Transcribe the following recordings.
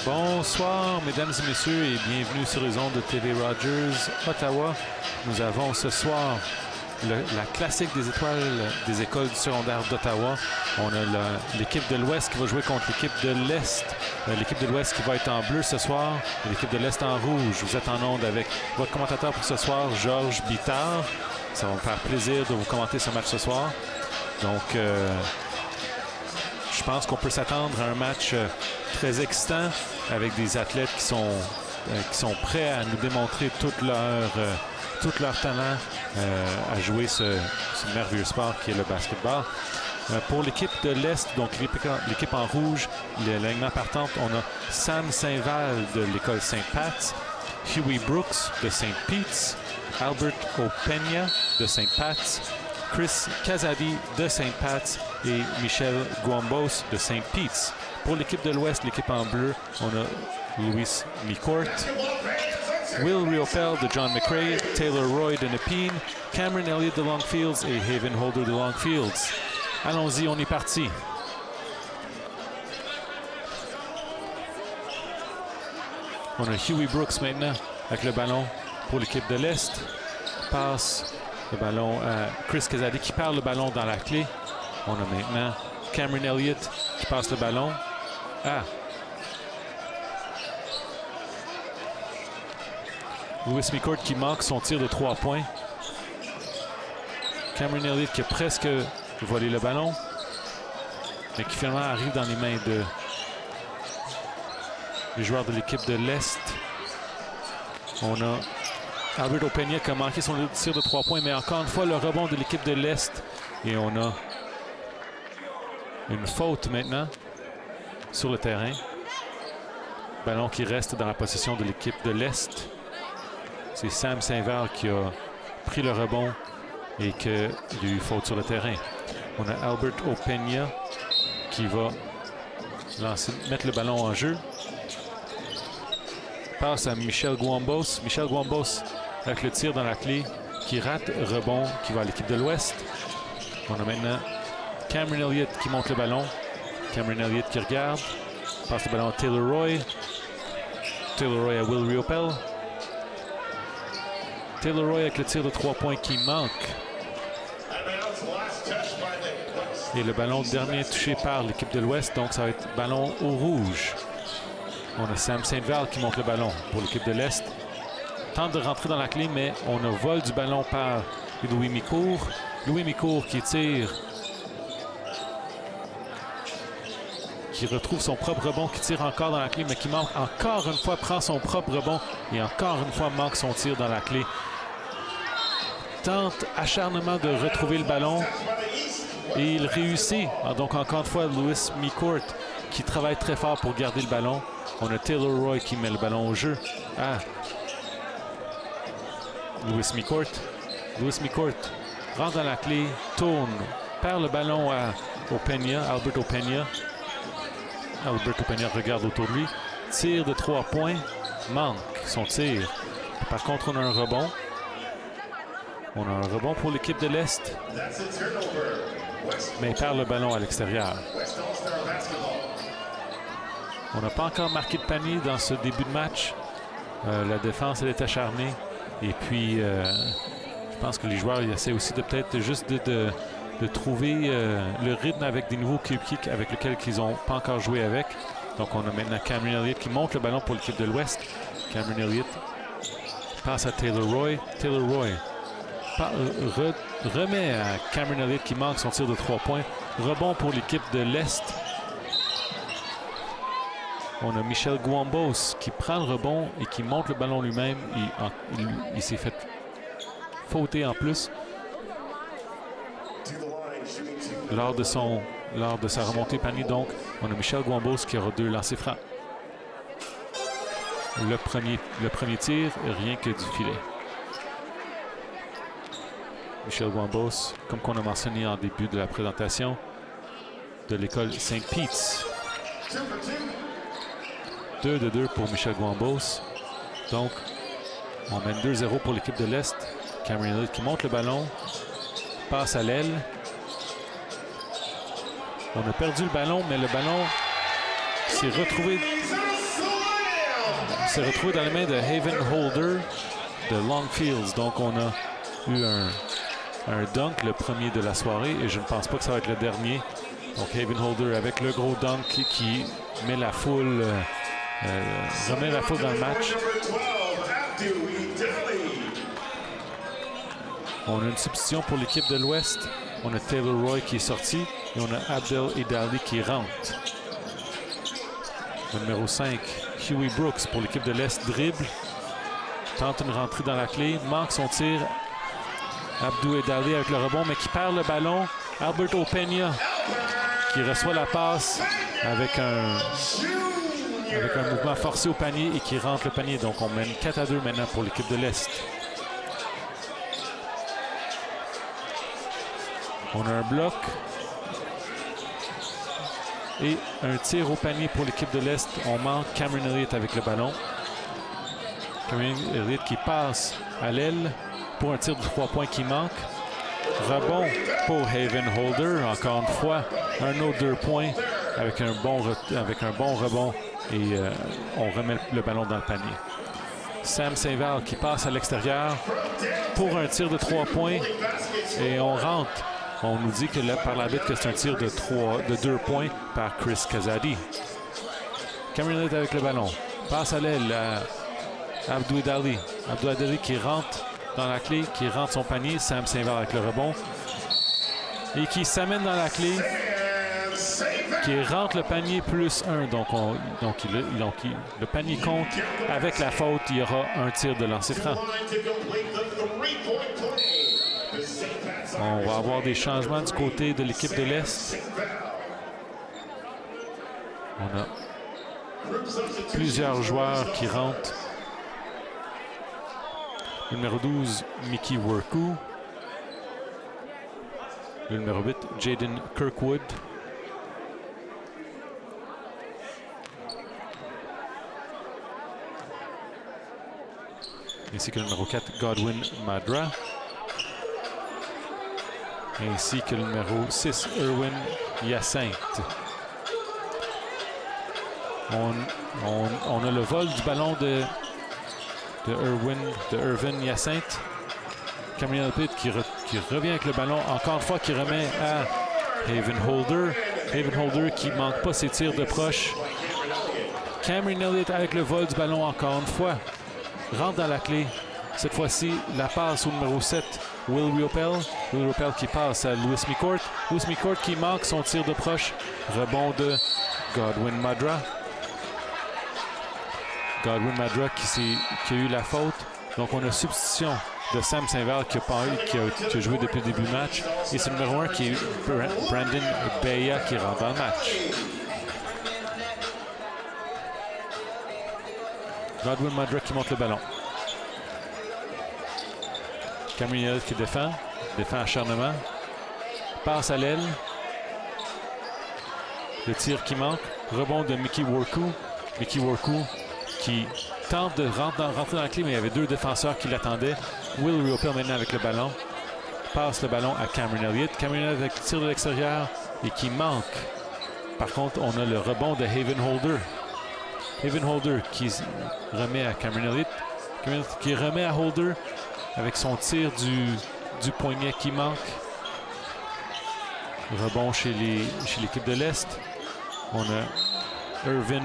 Bonsoir, mesdames et messieurs, et bienvenue sur les ondes de TV Rogers, Ottawa. Nous avons ce soir la classique des étoiles des écoles du secondaire d'Ottawa. On a l'équipe de l'Ouest qui va jouer contre l'équipe de l'Est. L'équipe de l'Ouest qui va être en bleu ce soir et l'équipe de l'Est en rouge. Vous êtes en onde avec votre commentateur pour ce soir, Georges Bittard. Ça va me faire plaisir de vous commenter ce match ce soir. Donc, je pense qu'on peut s'attendre à un match très excitant avec des athlètes qui sont prêts à nous démontrer tout leur talent à jouer ce merveilleux sport qui est le basketball. Pour l'équipe de l'Est, donc l'équipe en rouge, l'alignement partant, on a Sam Saint-Val de l'école Saint-Pat's, Huey Brooks de Saint-Pete's, Albert Opeña de Saint-Pat's, Chris Kazadi de Saint-Pat's et Michel Guambos de Saint-Pete's. Pour l'équipe de l'Ouest, l'équipe en bleu, on a Louis Micourt, Will Riopel de John McRae, Taylor Roy de Nepean, Cameron Elliott de Longfields et Haven Holder de Longfields. Allons-y, on est parti. On a Huey Brooks maintenant avec le ballon pour l'équipe de l'Est. Passe le ballon à Chris Kazadi qui perd le ballon dans la clé. On a maintenant Cameron Elliott qui passe le ballon à Louis Micourt qui manque son tir de 3 points. Cameron Elliott qui a presque volé le ballon, mais qui finalement arrive dans les mains des joueurs de l'équipe de l'Est. On a Albert Opeña qui a manqué son tir de 3 points, mais encore une fois, le rebond de l'équipe de l'Est. Et on a une faute maintenant sur le terrain. Ballon qui reste dans la possession de l'équipe de l'Est. C'est Sam Saint-Val qui a pris le rebond et qu'il y a eu faute sur le terrain. On a Albert Opeña qui va mettre le ballon en jeu. Passe à Michel Guambos. Michel Guambos avec le tir dans la clé qui rate, rebond qui va à l'équipe de l'Ouest. On a maintenant Cameron Elliott qui monte le ballon. Cameron Elliott qui regarde. Passe le ballon à Taylor Roy. Taylor Roy à Will Riopel. Taylor Roy avec le tir de 3 points qui manque. Et le ballon dernier touché par l'équipe de l'Ouest, donc ça va être ballon au rouge. On a Sam Saint-Val qui monte le ballon pour l'équipe de l'Est. Tente de rentrer dans la clé, mais on a vol du ballon par Louis Micourt. Louis Micourt qui tire, qui retrouve son propre rebond, qui tire encore dans la clé, mais qui manque encore une fois, prend son propre rebond et encore une fois manque son tir dans la clé. Tente acharnement de retrouver le ballon et il réussit. Donc encore une fois, Louis Micourt qui travaille très fort pour garder le ballon. On a Taylor Roy qui met le ballon au jeu. Louis Micourt. Louis Micourt rentre dans la clé, tourne, perd le ballon à Opeña, Albert Opeña. Albert Opeña regarde autour de lui. Tir de 3 points, manque son tir. Par contre, on a un rebond. On a un rebond pour l'équipe de l'Est. Mais il perd le ballon à l'extérieur. On n'a pas encore marqué de panier dans ce début de match. La défense, elle est acharnée. Et puis, je pense que les joueurs ils essaient aussi de peut-être juste de trouver le rythme avec des nouveaux coéquipiers avec lesquels ils n'ont pas encore joué avec. Donc, on a maintenant Cameron Elliott qui monte le ballon pour l'équipe de l'Ouest. Cameron Elliott passe à Taylor Roy. Taylor Roy remet à Cameron Elliott qui manque son tir de 3 points. Rebond pour l'équipe de l'Est. On a Michel Guambos qui prend le rebond et qui monte le ballon lui-même. Il s'est fait fauter en plus lors de sa remontée panier. Donc, on a Michel Guambos qui aura 2 lancers francs. Le premier tir, rien que du filet. Michel Guambos, comme qu'on a mentionné en début de la présentation, de l'école Saint-Pete's. 2 de 2 pour Michel Guambos. Donc, on mène 2-0 pour l'équipe de l'Est. Cameron Elliott qui monte le ballon, passe à l'aile. On a perdu le ballon, mais le ballon s'est retrouvé s'est retrouvé dans les mains de Haven Holder de Longfields. Donc, on a eu un dunk, le premier de la soirée, et je ne pense pas que ça va être le dernier. Donc, Haven Holder avec le gros dunk qui met la foule, remet la foule dans le match. On a une substitution pour l'équipe de l'Ouest. On a Taylor Roy qui est sorti et on a Abdel Idali qui rentre. Le numéro 5, Huey Brooks pour l'équipe de l'Est dribble. Tente une rentrée dans la clé, manque son tir. Abdou Idali avec le rebond, mais qui perd le ballon. Alberto Peña qui reçoit la passe avec un mouvement forcé au panier et qui rentre le panier. Donc on mène 4-2 maintenant pour l'équipe de l'Est. On a un bloc et un tir au panier pour l'équipe de l'Est. On manque Cameron Elliott avec le ballon. Cameron Elliott qui passe à l'aile pour un tir de 3 points qui manque. Rebond pour Haven Holder. Encore une fois, un autre 2 points avec un bon rebond et on remet le ballon dans le panier. Sam Saint-Val qui passe à l'extérieur pour un tir de 3 points et on rentre. On nous dit que par l'arbitre que c'est un tir de 2 points par Chris Kazadi. Cameron Elliott avec le ballon. Passe à l'aile à Abdou Idali. Abdou Idali qui rentre dans la clé, qui rentre son panier. Sam Saint-Val avec le rebond. Et qui s'amène dans la clé. Qui rentre le panier plus 1. Donc le panier compte. Avec la faute, il y aura un tir de lancer franc. On va avoir des changements du côté de l'équipe de l'Est. On a plusieurs joueurs qui rentrent. Le numéro 12, Mickey Worku. Le numéro 8, Jaden Kirkwood. Ainsi que le numéro 4, Godwin Madra. Ainsi que le numéro 6, Erwin Hyacinthe. On a le vol du ballon de Erwin Hyacinthe. Cameron Elliott qui revient avec le ballon, encore une fois, qui remet à Haven Holder. Haven Holder qui ne manque pas ses tirs de proche. Cameron Elliott avec le vol du ballon, encore une fois, rentre dans la clé. Cette fois-ci, la passe au numéro 7, Will Riopel. Will Riopel qui passe à Louis McCourt. Louis McCourt qui manque son tir de proche. Rebond de Godwin Madra. Godwin Madra qui a eu la faute. Donc on a substitution de Sam Saint-Val qui a joué depuis le début du match. Et c'est le numéro 1 qui est Brandon Beya qui rentre dans le match. Godwin Madra qui monte le ballon. Cameron Elliott qui défend acharnement. Passe à l'aile. Le tir qui manque. Rebond de Mickey Worku. Mickey Worku qui tente de rentrer dans la clé, mais il y avait 2 défenseurs qui l'attendaient. Will Riopel maintenant avec le ballon. Passe le ballon à Cameron Elliott. Cameron Elliott avec le tir de l'extérieur et qui manque. Par contre, on a le rebond de Haven Holder. Haven Holder qui remet à Cameron Elliott. Cameron Elliott qui remet à Holder avec son tir du poignet qui manque. Rebond chez l'équipe de l'Est. On a Erwin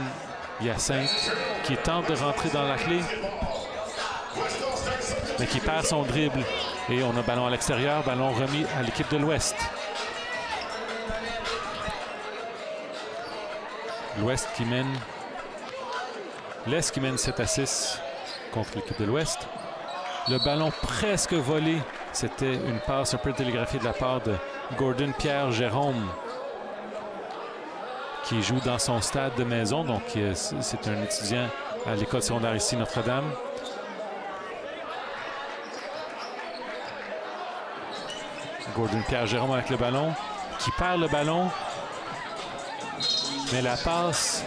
Hyacinthe qui tente de rentrer dans la clé, mais qui perd son dribble. Et on a ballon à l'extérieur, ballon remis à l'équipe de l'Ouest. L'Ouest qui mène. L'Est qui mène 7-6 contre l'équipe de l'Ouest. Le ballon presque volé. C'était une passe un peu télégraphiée de la part de Gordon Pierre Jérôme, qui joue dans son stade de maison. Donc, c'est un étudiant à l'école secondaire ici, Notre-Dame. Gordon Pierre Jérôme avec le ballon, qui perd le ballon. Mais la passe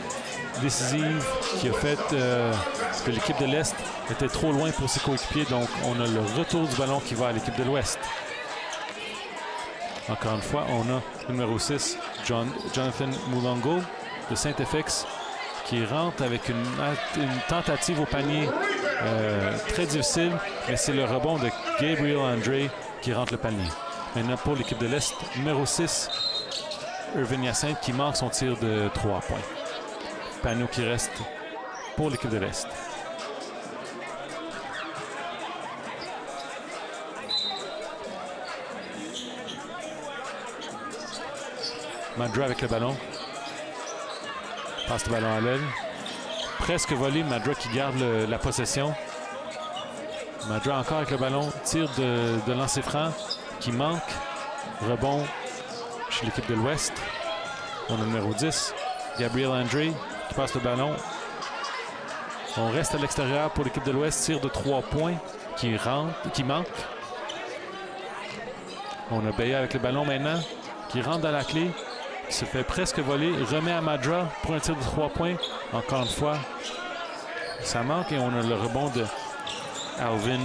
décisive qui a fait que l'équipe de l'Est était trop loin pour ses coéquipiers. Donc, on a le retour du ballon qui va à l'équipe de l'Ouest. Encore une fois, on a le numéro 6, Jonathan Moulango de Saint-FX qui rentre avec une tentative au panier très difficile, mais c'est le rebond de Gabriel Andre qui rentre le panier. Maintenant, pour l'équipe de l'Est, numéro 6, Irvin Hyacinthe qui manque son tir de 3 points. Panneau qui reste pour l'équipe de l'Est. Madra avec le ballon. Passe le ballon à l'aile. Presque volé, Madra qui garde la possession. Madra encore avec le ballon. Tir de lancer franc qui manque. Rebond chez l'équipe de l'Ouest. On a le numéro 10, Gabriel Andre qui passe le ballon. On reste à l'extérieur pour l'équipe de l'Ouest. Tir de 3 points qui manque. On a Beya avec le ballon maintenant qui rentre dans la clé. Qui se fait presque voler, remet à Madra pour un tir de 3 points. Encore une fois, ça manque et on a le rebond de Alvin.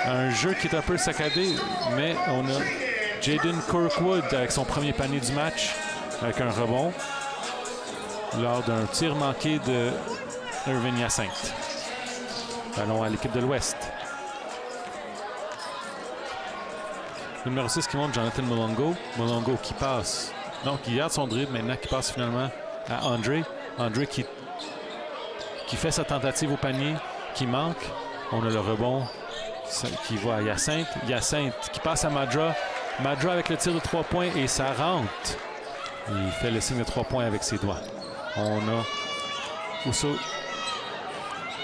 Un jeu qui est un peu saccadé, mais on a Jaden Kirkwood avec son premier panier du match, avec un rebond, lors d'un tir manqué de Irvin Hyacinthe. Ballon à l'équipe de l'Ouest. Le numéro 6 qui monte, Jonathan Mulongo. Mulongo qui passe, donc qui garde son dribble maintenant, qui passe finalement à Andre. Andre qui fait sa tentative au panier, qui manque. On a le rebond qui va à Hyacinthe. Hyacinthe qui passe à Madra. Madra avec le tir de 3 points et ça rentre. Il fait le signe de 3 points avec ses doigts. On a Ousso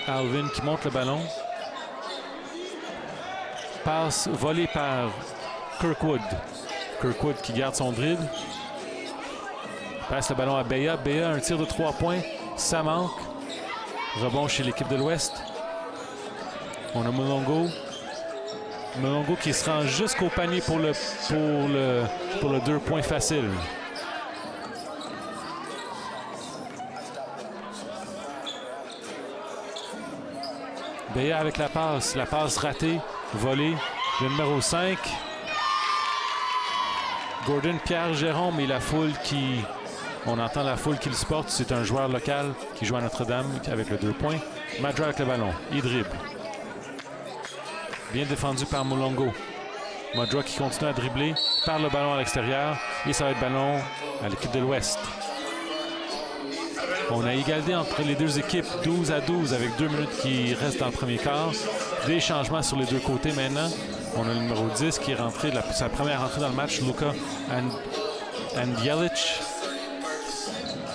Alvin qui monte le ballon. Passe volée par Kirkwood. Kirkwood qui garde son dribble. Passe le ballon à Beya. Beya, un tir de 3 points. Ça manque. Rebond chez l'équipe de l'Ouest. On a Mulongo. Mulongo qui se rend jusqu'au panier pour le 2 points facile. Beya avec la passe ratée, volée. Le numéro 5. Gordon Pierre-Jérôme et la foule qui... On entend la foule qui le supporte. C'est un joueur local qui joue à Notre-Dame avec le 2 points. Madra avec le ballon. Il dribble. Bien défendu par Mulongo. Madra qui continue à dribbler. Par le ballon à l'extérieur. Et ça va être ballon à l'équipe de l'Ouest. On a égalité entre les deux équipes 12-12 avec 2 minutes qui restent dans le premier quart. Des changements sur les deux côtés maintenant. On a le numéro 10 qui est rentré, sa première entrée dans le match, Luka Andjelic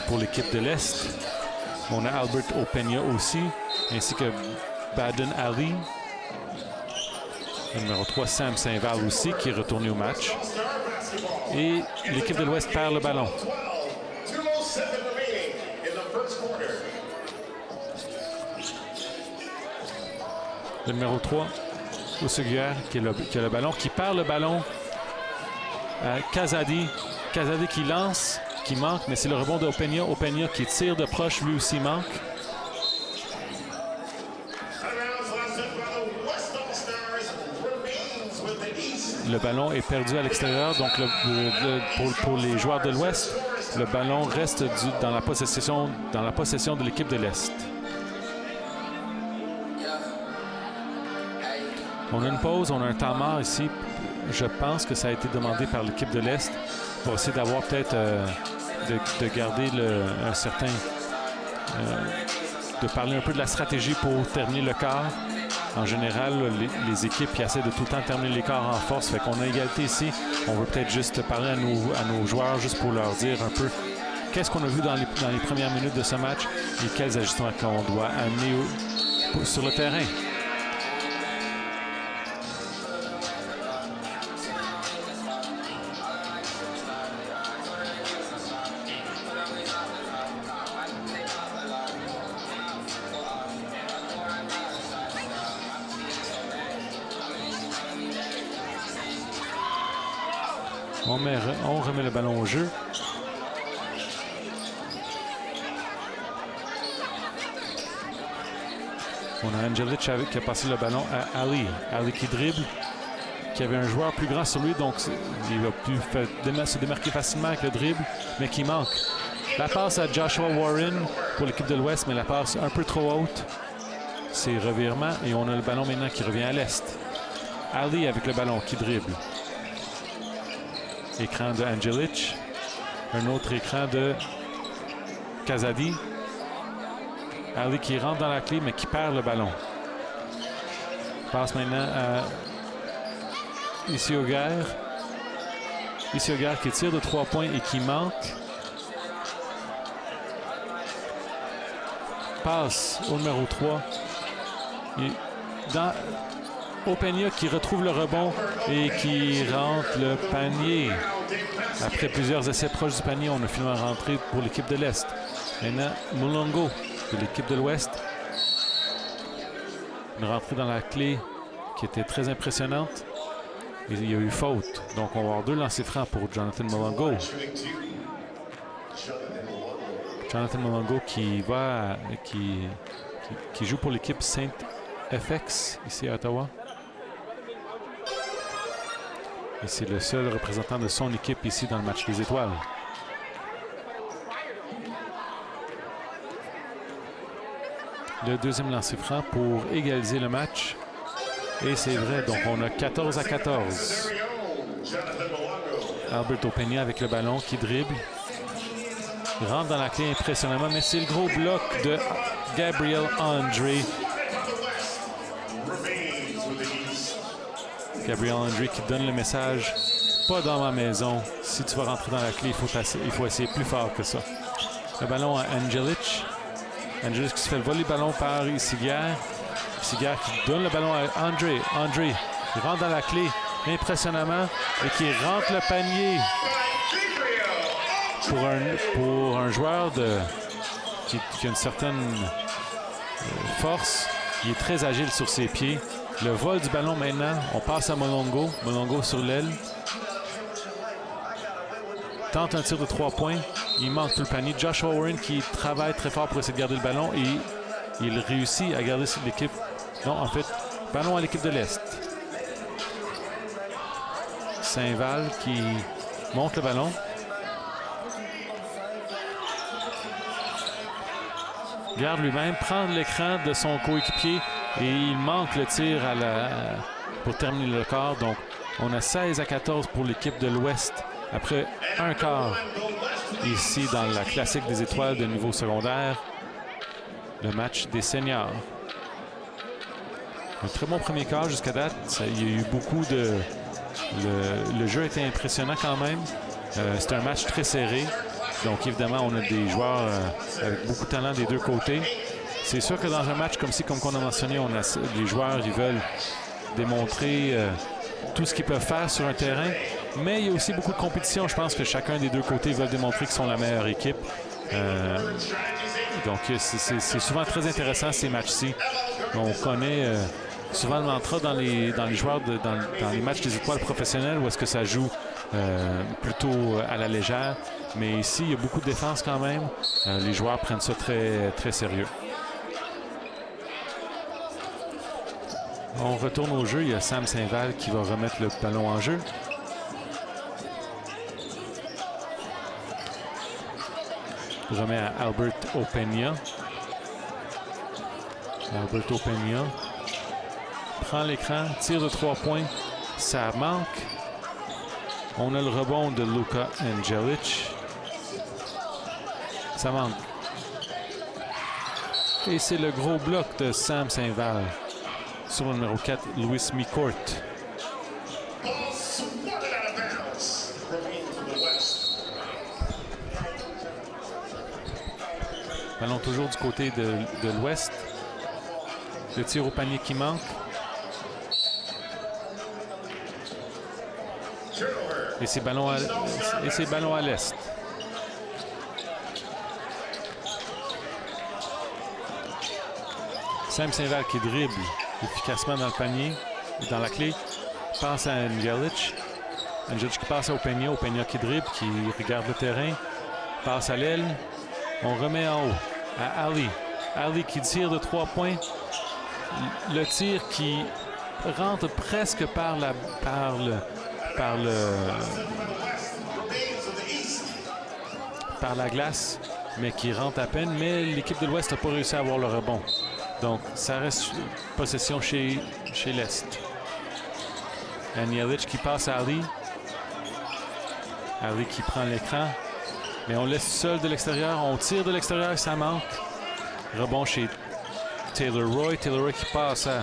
pour l'équipe de l'Est. On a Albert Opeña aussi, ainsi que Baden Ali. Le numéro 3, Sam Saint-Val aussi, qui est retourné au match. Et l'équipe de l'Ouest perd le ballon. Le numéro 3, Osuguer, qui a le ballon, qui perd le ballon à Kazadi. Kazadi qui lance, qui manque, mais c'est le rebond d'Opeña. Opeña qui tire de proche, lui aussi manque. Le ballon est perdu à l'extérieur, donc pour les joueurs de l'Ouest, le ballon reste dans la possession de l'équipe de l'Est. On a une pause, on a un temps mort ici. Je pense que ça a été demandé par l'équipe de l'Est pour essayer d'avoir peut-être de garder un certain... de parler un peu de la stratégie pour terminer le quart. En général, les équipes qui essaient de tout le temps terminer les quarts en force. Fait qu'on a égalité ici. On veut peut-être juste parler à nos joueurs juste pour leur dire un peu qu'est-ce qu'on a vu dans les premières minutes de ce match et quels ajustements qu'on doit amener sur le terrain. On remet le ballon au jeu. On a Andjelic qui a passé le ballon à Ali. Ali qui dribble, qu'il y avait un joueur plus grand sur lui, donc il a pu se démarquer facilement avec le dribble, mais qui manque. La passe à Joshua Warren pour l'équipe de l'Ouest, mais la passe un peu trop haute. C'est revirement et on a le ballon maintenant qui revient à l'Est. Ali avec le ballon qui dribble. Écran de Angelic. Un autre écran de Kazadi. Ali qui rentre dans la clé mais qui perd le ballon. Passe maintenant à Issioguer. Issioguer qui tire de 3 points et qui manque. Passe au numéro 3. Et Opeña qui retrouve le rebond et qui rentre le panier. Après plusieurs essais proches du panier, on a finalement rentré pour l'équipe de l'Est. Maintenant, Mulongo de l'équipe de l'Ouest. Une rentrée dans la clé qui était très impressionnante. Et il y a eu faute. Donc, on va avoir 2 lancers francs pour Jonathan Mulongo. Jonathan Mulongo qui joue pour l'équipe Saint FX ici à Ottawa. Et c'est le seul représentant de son équipe ici dans le match des étoiles. Le deuxième lancer franc pour égaliser le match. Et c'est vrai, donc on a 14-14. Albert Opeña avec le ballon qui dribble. Il rentre dans la clé impressionnamment, mais c'est le gros bloc de Gabriel Andre. Gabriel Andre qui donne le message « Pas dans ma maison. Si tu vas rentrer dans la clé, il faut essayer plus fort que ça. » Le ballon à Angelic. Angelic qui se fait le voler le ballon par Isiguer. Isiguer qui donne le ballon à Andre. Andre, il rentre dans la clé impressionnamment et qui rentre le panier. Pour un joueur qui a une certaine force, il est très agile sur ses pieds. Le vol du ballon maintenant, on passe à Mulongo. Mulongo sur l'aile. Tente un tir de 3 points. Il manque tout le panier. Joshua Warren qui travaille très fort pour essayer de garder le ballon et il réussit à garder l'équipe. Non, en fait, ballon à l'équipe de l'Est. Saint-Val qui monte le ballon. Garde lui-même, prend l'écran de son coéquipier et il manque le tir pour terminer le quart. Donc, on a 16-14 pour l'équipe de l'Ouest après un quart ici dans la classique des étoiles de niveau secondaire, le match des seniors. Un très bon premier quart jusqu'à date. Il y a eu beaucoup de... Le jeu était impressionnant quand même. C'était un match très serré. Donc, évidemment, on a des joueurs avec beaucoup de talent des deux côtés. C'est sûr que dans un match comme ci, comme on a mentionné, les joueurs ils veulent démontrer tout ce qu'ils peuvent faire sur un terrain. Mais il y a aussi beaucoup de compétition. Je pense que chacun des deux côtés veulent démontrer qu'ils sont la meilleure équipe. Donc, c'est souvent très intéressant ces matchs-ci. On connaît souvent le mantra dans les joueurs, dans les matchs des étoiles professionnelles où est-ce que ça joue plutôt à la légère. Mais ici, il y a beaucoup de défense quand même. Les joueurs prennent ça très, très sérieux. On retourne au jeu. Il y a Sam Saint-Val qui va remettre le ballon en jeu. Il remet à Albert Opeña. Albert Opeña prend l'écran, tire de 3 points. Ça manque. On a le rebond de Luka Angelic. Ça manque. Et c'est le gros bloc de Sam Saint-Val sur le numéro 4, Louis Micourt. Ballon toujours du côté de l'Ouest. Le tir au panier qui manque. Et c'est ballon à l'Est. Sam Saint-Val qui dribble efficacement dans le panier, dans la clé. Passe à Angelic. Angelic qui passe à Opeña. Opeña qui dribble, qui regarde le terrain. Passe à l'aile. On remet en haut à Ali. Ali qui tire de 3 points. Le tir qui rentre presque par la glace, mais qui rentre à peine. Mais l'équipe de l'Ouest n'a pas réussi à avoir le rebond. Donc, ça reste possession chez l'Est. Anielic qui passe à Ali. Ali qui prend l'écran. Mais on laisse seul de l'extérieur. On tire de l'extérieur et ça manque. Rebond chez Taylor Roy. Taylor Roy qui passe à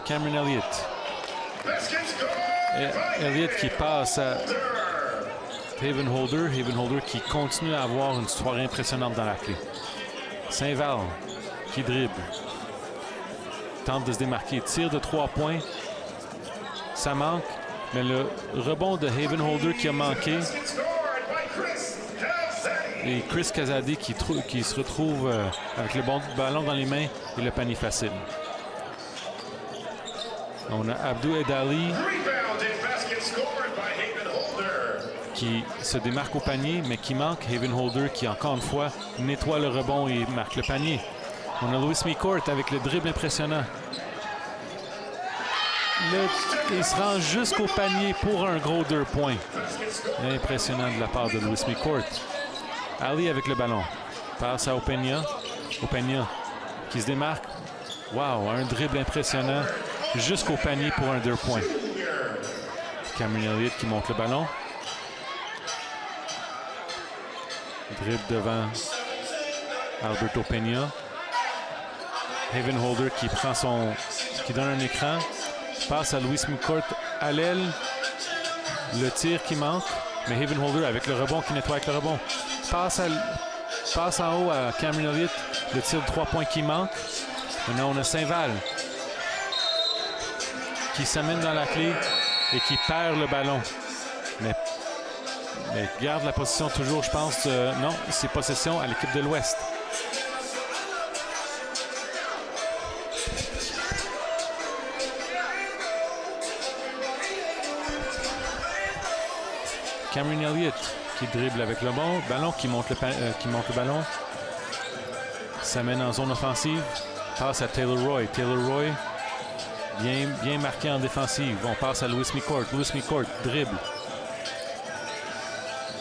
Cameron Elliott. Elliott qui passe à Haven Holder. Haven Holder qui continue à avoir une soirée impressionnante dans la clé. Saint-Val qui dribble. Tente de se démarquer. Tire de 3 points. Ça manque. Mais le rebond de Haven Holder qui a manqué. Et Chris Kazadi qui se retrouve avec le bon ballon dans les mains et le panier facile. On a Abdou Edali qui se démarque au panier, mais qui manque. Haven Holder qui, encore une fois, nettoie le rebond et marque le panier. On a Louis McCourt avec le dribble impressionnant. Il se rend jusqu'au panier pour un gros 2 points. Impressionnant de la part de Louis McCourt. Ali avec le ballon. Passe à Opeña. Opeña qui se démarque. Wow, un dribble impressionnant jusqu'au panier pour un 2 points. Cameron Elliott qui monte le ballon. Dribble devant Alberto Peña. Haven Holder qui donne un écran. Passe à Louis McCourt à l'aile. Le tir qui manque. Mais Haven Holder avec le rebond qui nettoie avec le rebond. Passe en haut à Cameron Elliott. Le tir de 3 points qui manque. Maintenant, on a Saint-Val qui s'amène dans la clé et qui perd le ballon. Mais garde la position toujours, je pense. Non, c'est possession à l'équipe de l'Ouest. Cameron Elliott qui dribble avec le ballon, qui monte le ballon. S'amène en zone offensive. Passe à Taylor Roy. Taylor Roy, bien marqué en défensive. On passe à Louis McCourt. Louis McCourt dribble.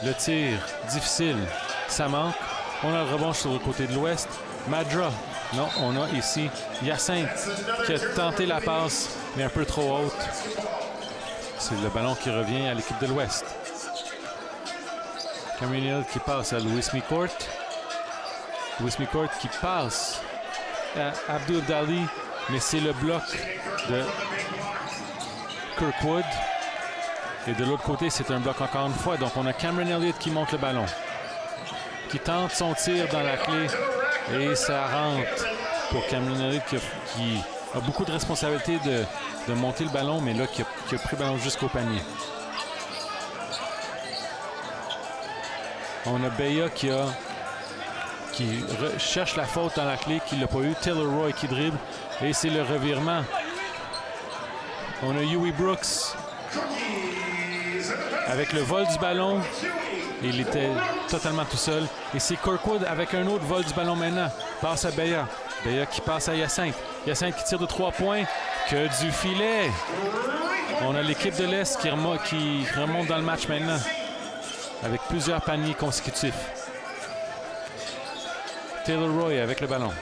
Le tir, difficile. Ça manque. On a le rebond sur le côté de l'Ouest. Madra. Non, on a ici Hyacinthe qui a tenté la passe, mais un peu trop haute. C'est le ballon qui revient à l'équipe de l'Ouest. Cameron Elliott qui passe à Louis McCourt. Louis McCourt qui passe à Abdou Abdali, mais c'est le bloc de Kirkwood. Et de l'autre côté, c'est un bloc encore une fois. Donc, on a Cameron Elliott qui monte le ballon, qui tente son tir dans la clé. Et ça rentre pour Cameron Elliott qui a beaucoup de responsabilités de monter le ballon, mais là, qui a pris le ballon jusqu'au panier. On a Beya qui cherche la faute dans la clé, qui ne l'a pas eu. Taylor Roy qui dribble. Et c'est le revirement. On a Huey Brooks avec le vol du ballon. Il était totalement tout seul. Et c'est Kirkwood avec un autre vol du ballon maintenant. Passe à Beya. Beya qui passe à Hyacinthe. Hyacinthe qui tire de 3 points. Que du filet! On a l'équipe de l'Est qui remonte dans le match maintenant, avec plusieurs paniers consécutifs. Taylor Roy avec le ballon.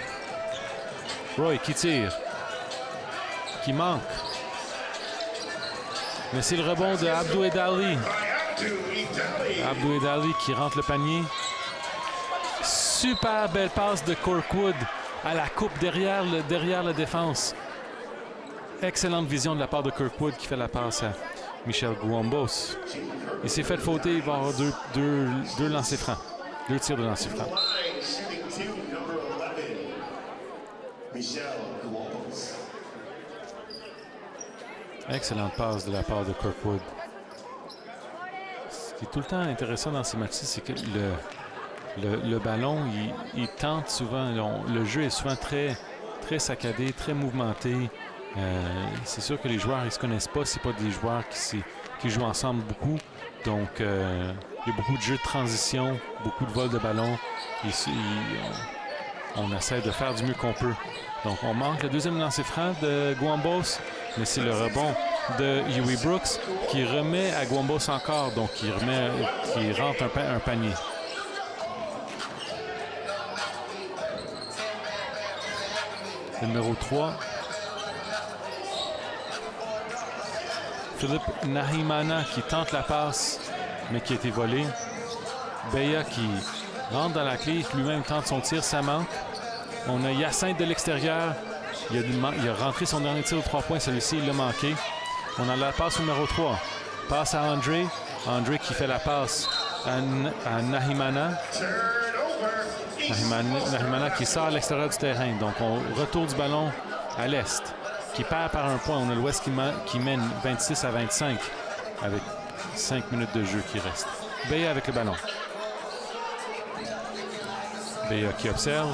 Roy qui tire. Qui manque. Mais c'est le rebond de Abdou Edali. Abdou Edali qui rentre le panier. Super belle passe de Kirkwood à la coupe derrière la défense. Excellente vision de la part de Kirkwood qui fait la passe à Michel Gouambos. Il s'est fait fauter, il va avoir deux lancers francs. 2 tirs de lancers francs. Excellente passe de la part de Kirkwood. Ce qui est tout le temps intéressant dans ces matchs-ci, c'est que le ballon, il tente souvent. Le jeu est souvent très, très saccadé, très mouvementé. C'est sûr que les joueurs, ils ne se connaissent pas. Ce pas des joueurs qui jouent ensemble beaucoup. Donc, il y a beaucoup de jeux de transition, beaucoup de vols de ballon. on essaie de faire du mieux qu'on peut. Donc, on manque le deuxième lancer franc de Gwambos, mais c'est le rebond de Huey Brooks qui remet à Gwambos encore, donc qui rentre un panier. Le numéro 3. Philippe Nahimana qui tente la passe, mais qui a été volé. Beya qui rentre dans la clé, lui-même tente son tir, ça manque. On a Hyacinthe de l'extérieur. Il a rentré son dernier tir de 3 points, celui-ci, il l'a manqué. On a la passe numéro 3. Passe à André. André qui fait la passe à Nahimana. Nahimana qui sort à l'extérieur du terrain. Donc, on retourne du ballon à l'Est, qui perd par un point. On a l'Ouest qui mène 26-25 avec 5 minutes de jeu qui restent. Beya avec le ballon. Beya qui observe.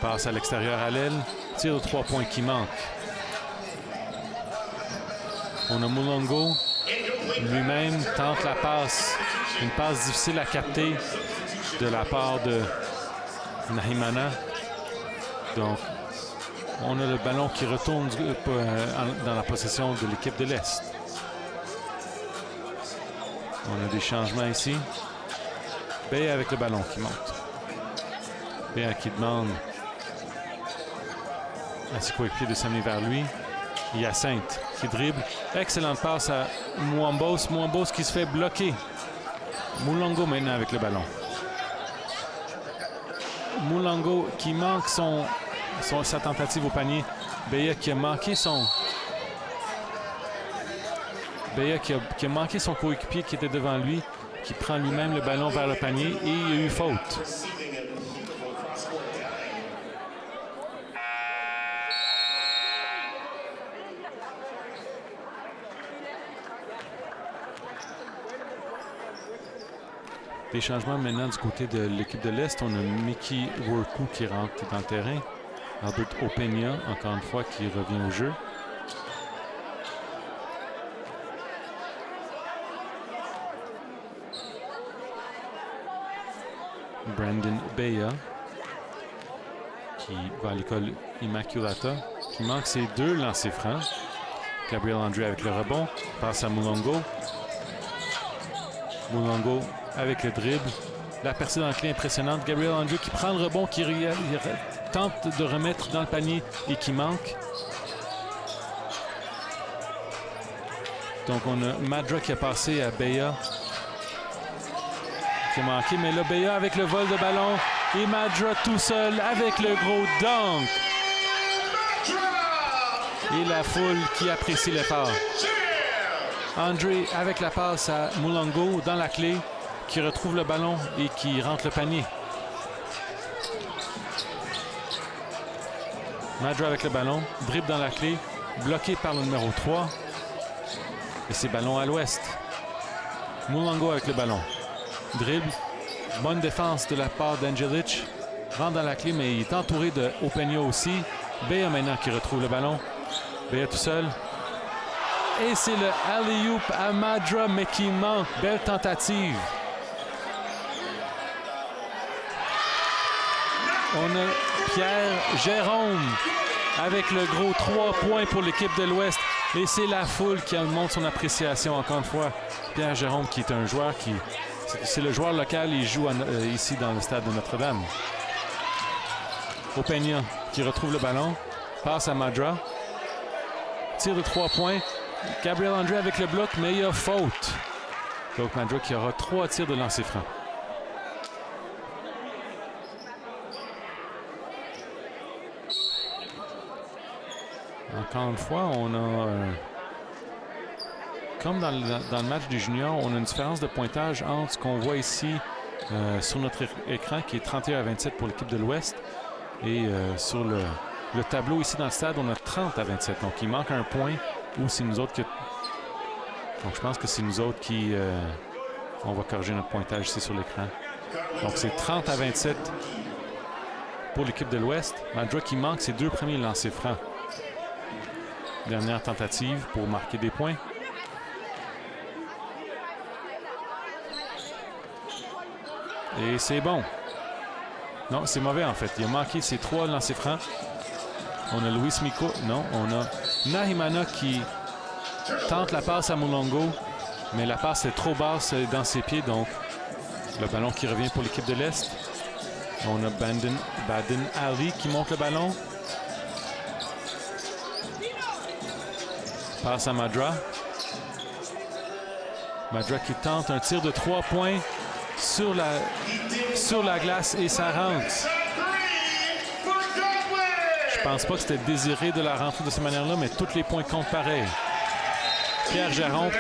Passe à l'extérieur à l'aile. Tir de 3 points qui manque. On a Mulongo. Lui-même tente la passe. Une passe difficile à capter de la part de Nahimana. Donc, on a le ballon qui retourne dans la possession de l'équipe de l'Est. On a des changements ici. Beya avec le ballon qui monte. Beya qui demande à ses coéquipiers de s'amener vers lui. Hyacinthe qui dribble. Excellente passe à Mwambos. Mwambos qui se fait bloquer. Mulongo maintenant avec le ballon. Mulongo qui manque sa tentative au panier. Beya qui a manqué son coéquipier qui était devant lui, qui prend lui-même le ballon vers le panier et il y a eu faute. Des changements maintenant du côté de l'équipe de l'Est. On a Mickey Worku qui rentre dans le terrain. Albert Openia, encore une fois, qui revient au jeu. Brandon Beya, qui va à l'école Immaculata, qui manque ses 2 lancers francs. Gabriel André avec le rebond. Passe à Mulongo. Mulongo avec le dribble. La percée dans le clé impressionnante. Gabriel André qui prend le rebond, qui tente de remettre dans le panier et qui manque. Donc on a Madra qui a passé à Beya. Qui a manqué, mais là Beya avec le vol de ballon. Et Madra tout seul avec le gros dunk. Et la foule qui apprécie l'effort. André avec la passe à Mulongo dans la clé, qui retrouve le ballon et qui rentre le panier. Madra avec le ballon, dribble dans la clé, bloqué par le numéro 3. Et c'est ballon à l'ouest. Mulongo avec le ballon. Dribble, bonne défense de la part d'Angelic. Rentre dans la clé, mais il est entouré de Openia aussi. Beya maintenant qui retrouve le ballon. Beya tout seul. Et c'est le alley-oop à Madra, mais qui manque. Belle tentative. On a Pierre Jérôme avec le gros 3 points pour l'équipe de l'Ouest. Et c'est la foule qui montre son appréciation encore une fois. Pierre Jérôme qui est un joueur qui... C'est le joueur local, il joue ici dans le stade de Notre-Dame. Openia qui retrouve le ballon. Passe à Madra. Tir de 3 points. Gabriel André avec le bloc, mais il y a faute. Donc Madra qui aura 3 tirs de lancer franc. Encore une fois, on a... comme dans le match des juniors, on a une différence de pointage entre ce qu'on voit ici sur notre écran, qui est 31-27 pour l'équipe de l'Ouest, et sur le tableau ici dans le stade, on a 30-27. Donc il manque un point, ou c'est nous autres qui... Donc je pense que c'est nous autres qui... on va corriger notre pointage ici sur l'écran. Donc c'est 30-27 pour l'équipe de l'Ouest. Madra qui manque ses 2 premiers lancers francs. Dernière tentative pour marquer des points. Et c'est bon. Non, c'est mauvais en fait. Il a manqué ses 3 lancers francs. On a Luis Miko. Non, on a Nahimana qui tente la passe à Mulongo, mais la passe est trop basse dans ses pieds, donc le ballon qui revient pour l'équipe de l'Est. On a Baden Ali qui monte le ballon. Passe à Madra. Madra qui tente un tir de 3 points sur la glace et ça rentre. Je pense pas que c'était désiré de la rentrer de cette manière-là, mais tous les points comptent pareil. Pierre Jérôme.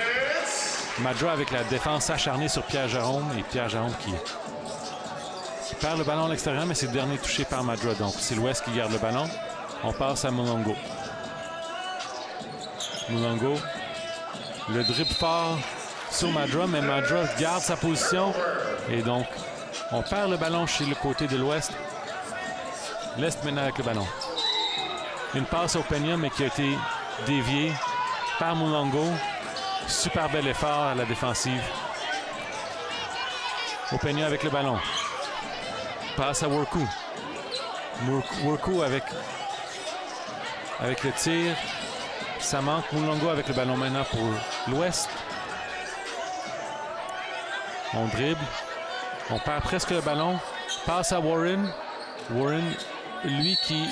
Madra avec la défense acharnée sur Pierre Jérôme et Pierre Jérôme qui perd le ballon à l'extérieur, mais c'est le dernier touché par Madra. Donc c'est l'Ouest qui garde le ballon. On passe à Mulongo. Mulongo. Le dribble fort sur Madra, mais Madra garde sa position. Et donc, on perd le ballon chez le côté de l'Ouest. L'Est maintenant avec le ballon. Une passe au Peña, mais qui a été déviée par Mulongo. Super bel effort à la défensive. Opeña avec le ballon. Passe à Worku. Worku avec le tir. Ça manque. Mulongo avec le ballon maintenant pour l'Ouest. On dribble. On perd presque le ballon. Passe à Warren. Warren, lui qui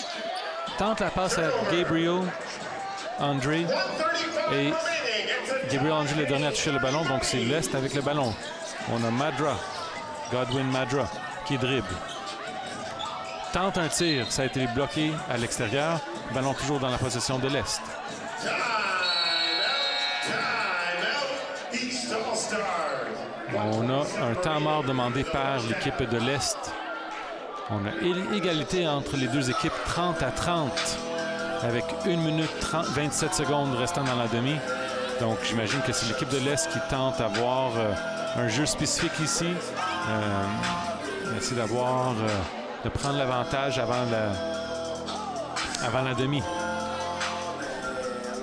tente la passe à Gabriel André. Et Gabriel André le dernier à toucher le ballon, donc c'est l'Est avec le ballon. On a Madra, Godwin Madra, qui dribble. Tente un tir, ça a été bloqué à l'extérieur. Ballon toujours dans la possession de l'Est. On a un temps mort demandé par l'équipe de l'Est. On a égalité entre les deux équipes, 30-30, avec 1 minute 27 secondes restant dans la demi. Donc, j'imagine que c'est l'équipe de l'Est qui tente d'avoir un jeu spécifique ici. Essayer de prendre l'avantage avant la demi.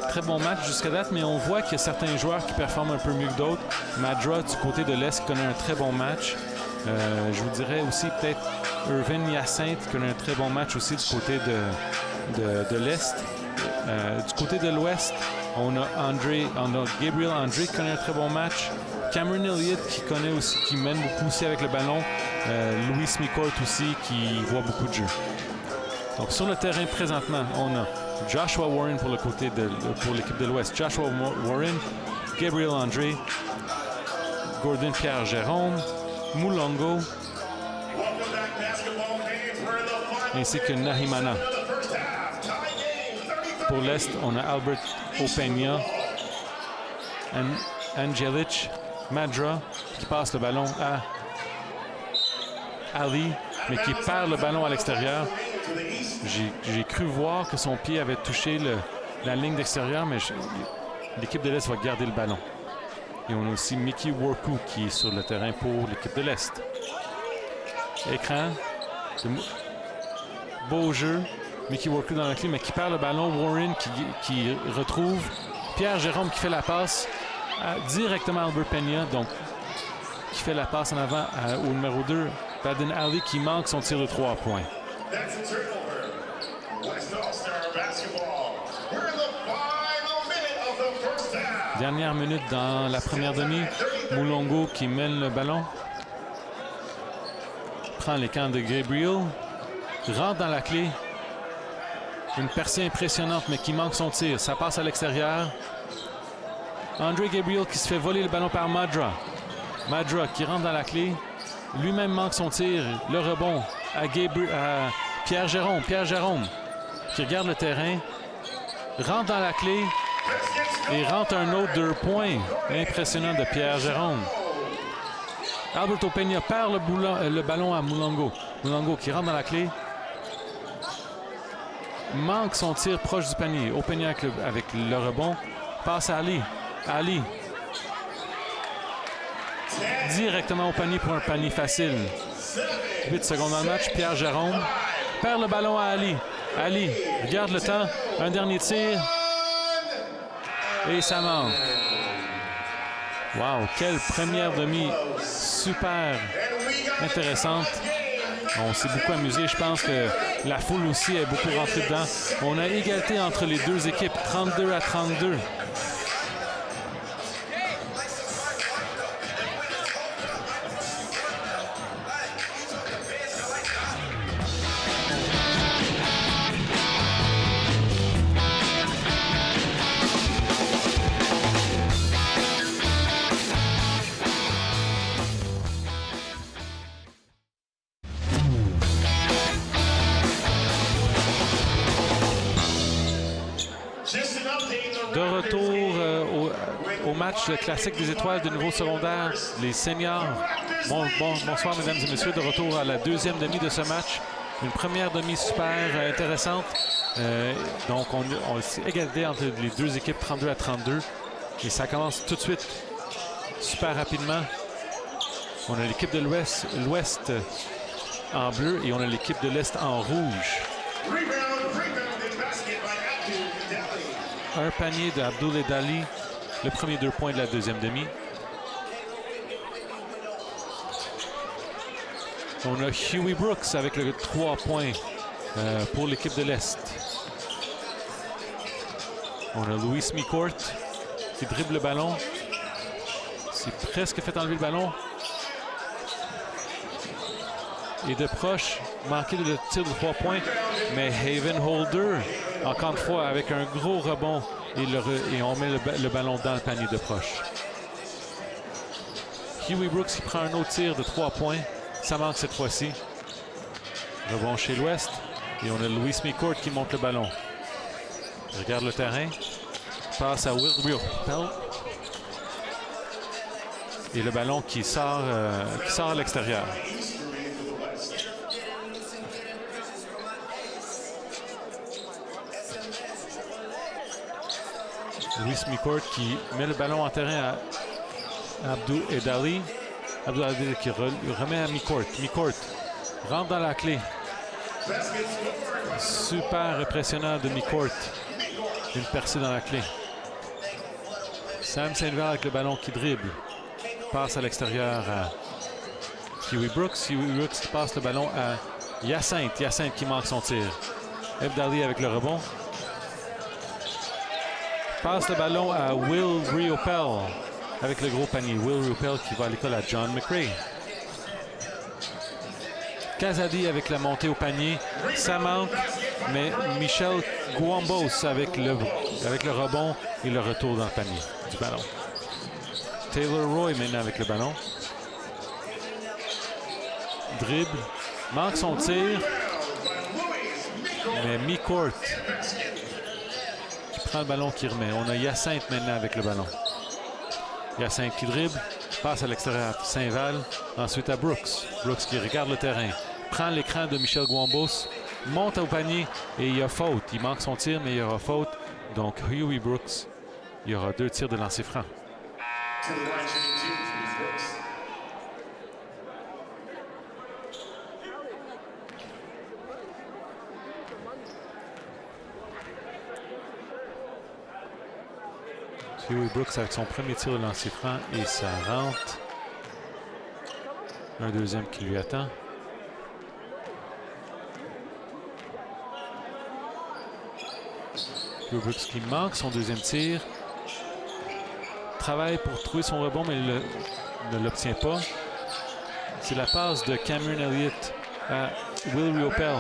Très bon match jusqu'à date, mais on voit qu'il y a certains joueurs qui performent un peu mieux que d'autres. Madra, du côté de l'Est, connaît un très bon match. Je vous dirais aussi peut-être Irvin Hyacinthe qui connaît un très bon match aussi du côté de l'Est. Du côté de l'Ouest, on a Gabriel André qui connaît un très bon match. Cameron Elliott qui mène beaucoup aussi avec le ballon. Louis Micourt aussi qui voit beaucoup de jeux. Donc sur le terrain présentement, on a Joshua Warren pour l'équipe de l'Ouest. Joshua Warren, Gabriel André, Gordon Pierre Jérôme, Mulongo, ainsi que Nahimana. Pour l'Est, on a Albert Opeña, Angelic, Madra, qui passe le ballon à Ali, mais qui perd le ballon à l'extérieur. J'ai cru voir que son pied avait touché la ligne d'extérieur, mais l'équipe de l'Est va garder le ballon. Et on a aussi Mickey Worku qui est sur le terrain pour l'équipe de l'Est. Écran. Beau jeu. Mickey Worku dans la clé, mais qui perd le ballon. Warren qui retrouve. Pierre Jérôme qui fait la passe directement à Albert Peña. Donc, qui fait la passe en avant au numéro 2. Baden Ali qui manque son tir de 3 points. Dernière minute dans la première demi. Mulongo qui mène le ballon. Prend les camps de Gabriel. Rentre dans la clé. Une percée impressionnante, mais qui manque son tir. Ça passe à l'extérieur. André Gabriel qui se fait voler le ballon par Madra. Madra qui rentre dans la clé. Lui-même manque son tir. Le rebond à Pierre Jérôme. Pierre Jérôme qui regarde le terrain. Rentre dans la clé. Et rentre un autre 2 points. Impressionnant de Pierre Jérôme. Albert Opeña perd le ballon à Mulongo. Mulongo qui rentre dans la clé. Manque son tir proche du panier. Opeña avec le rebond. Passe à Ali. Ali. Directement au panier pour un panier facile. 8 secondes dans le match. Pierre Jérôme perd le ballon à Ali. Ali regarde le temps. Un dernier tir. Et ça manque. Wow, quelle première demi super intéressante. On s'est beaucoup amusé. Je pense que la foule aussi est beaucoup rentrée dedans. On a égalité entre les deux équipes, 32-32. De retour au match classique des étoiles de niveau secondaire, les seniors. Bonsoir, mesdames et messieurs. De retour à la deuxième demi de ce match. Une première demi super intéressante. Donc, on s'est égalité entre les deux équipes, 32-32. Et ça commence tout de suite, super rapidement. On a l'équipe de l'Ouest en bleu et on a l'équipe de l'Est en rouge. Un panier d'Abdoul Edali, le premier 2 points de la deuxième demi. On a Huey Brooks avec le 3 points pour l'équipe de l'Est. On a Louis Micourt qui dribble le ballon. C'est presque fait enlever le ballon. Et de proche, manqué de tir de 3 points. Mais Haven Holder, encore une fois, avec un gros rebond. Et on met le ballon dans le panier de proche. Huey Brooks qui prend un autre tir de 3 points. Ça manque cette fois-ci. Rebond chez l'Ouest. Et on a Louis Micourt qui monte le ballon. Regarde le terrain. Passe à Will Riopel. Et le ballon qui sort à l'extérieur. Louis Micourt qui met le ballon en terrain à Abdoul Edali. Abdoul Edali qui remet à Micourt. Micourt rentre dans la clé. Super impressionnant de Micourt. Une percée dans la clé. Sam Saint-Val avec le ballon qui dribble. Passe à l'extérieur à Huey Brooks. Huey Brooks qui passe le ballon à Hyacinthe. Hyacinthe qui manque son tir. Abdali avec le rebond. Passe le ballon à Will Riopel avec le gros panier. Will Riopel qui va à l'école à John McRae. Kazadi avec la montée au panier. Ça manque, mais Michel Guambos avec le rebond et le retour dans le panier du ballon. Taylor Roy maintenant avec le ballon. Dribble. Manque son tir. Mais Micourt qui prend le ballon qui remet. On a Hyacinthe maintenant avec le ballon. Hyacinthe qui dribble. Passe à l'extérieur à Saint-Val. Ensuite à Brooks. Brooks qui regarde le terrain. Prend l'écran de Michel Guambos. Monte au panier et il y a faute. Il manque son tir, mais il y aura faute. Donc Huey Brooks, il y aura 2 tirs de lancer franc. Huey Brooks avec son premier tir de lancer franc et ça rentre. Un deuxième qui lui attend. Huey Brooks qui manque son deuxième tir. Travaille pour trouver son rebond, mais il ne l'obtient pas. C'est la passe de Cameron Elliott à Will Riopel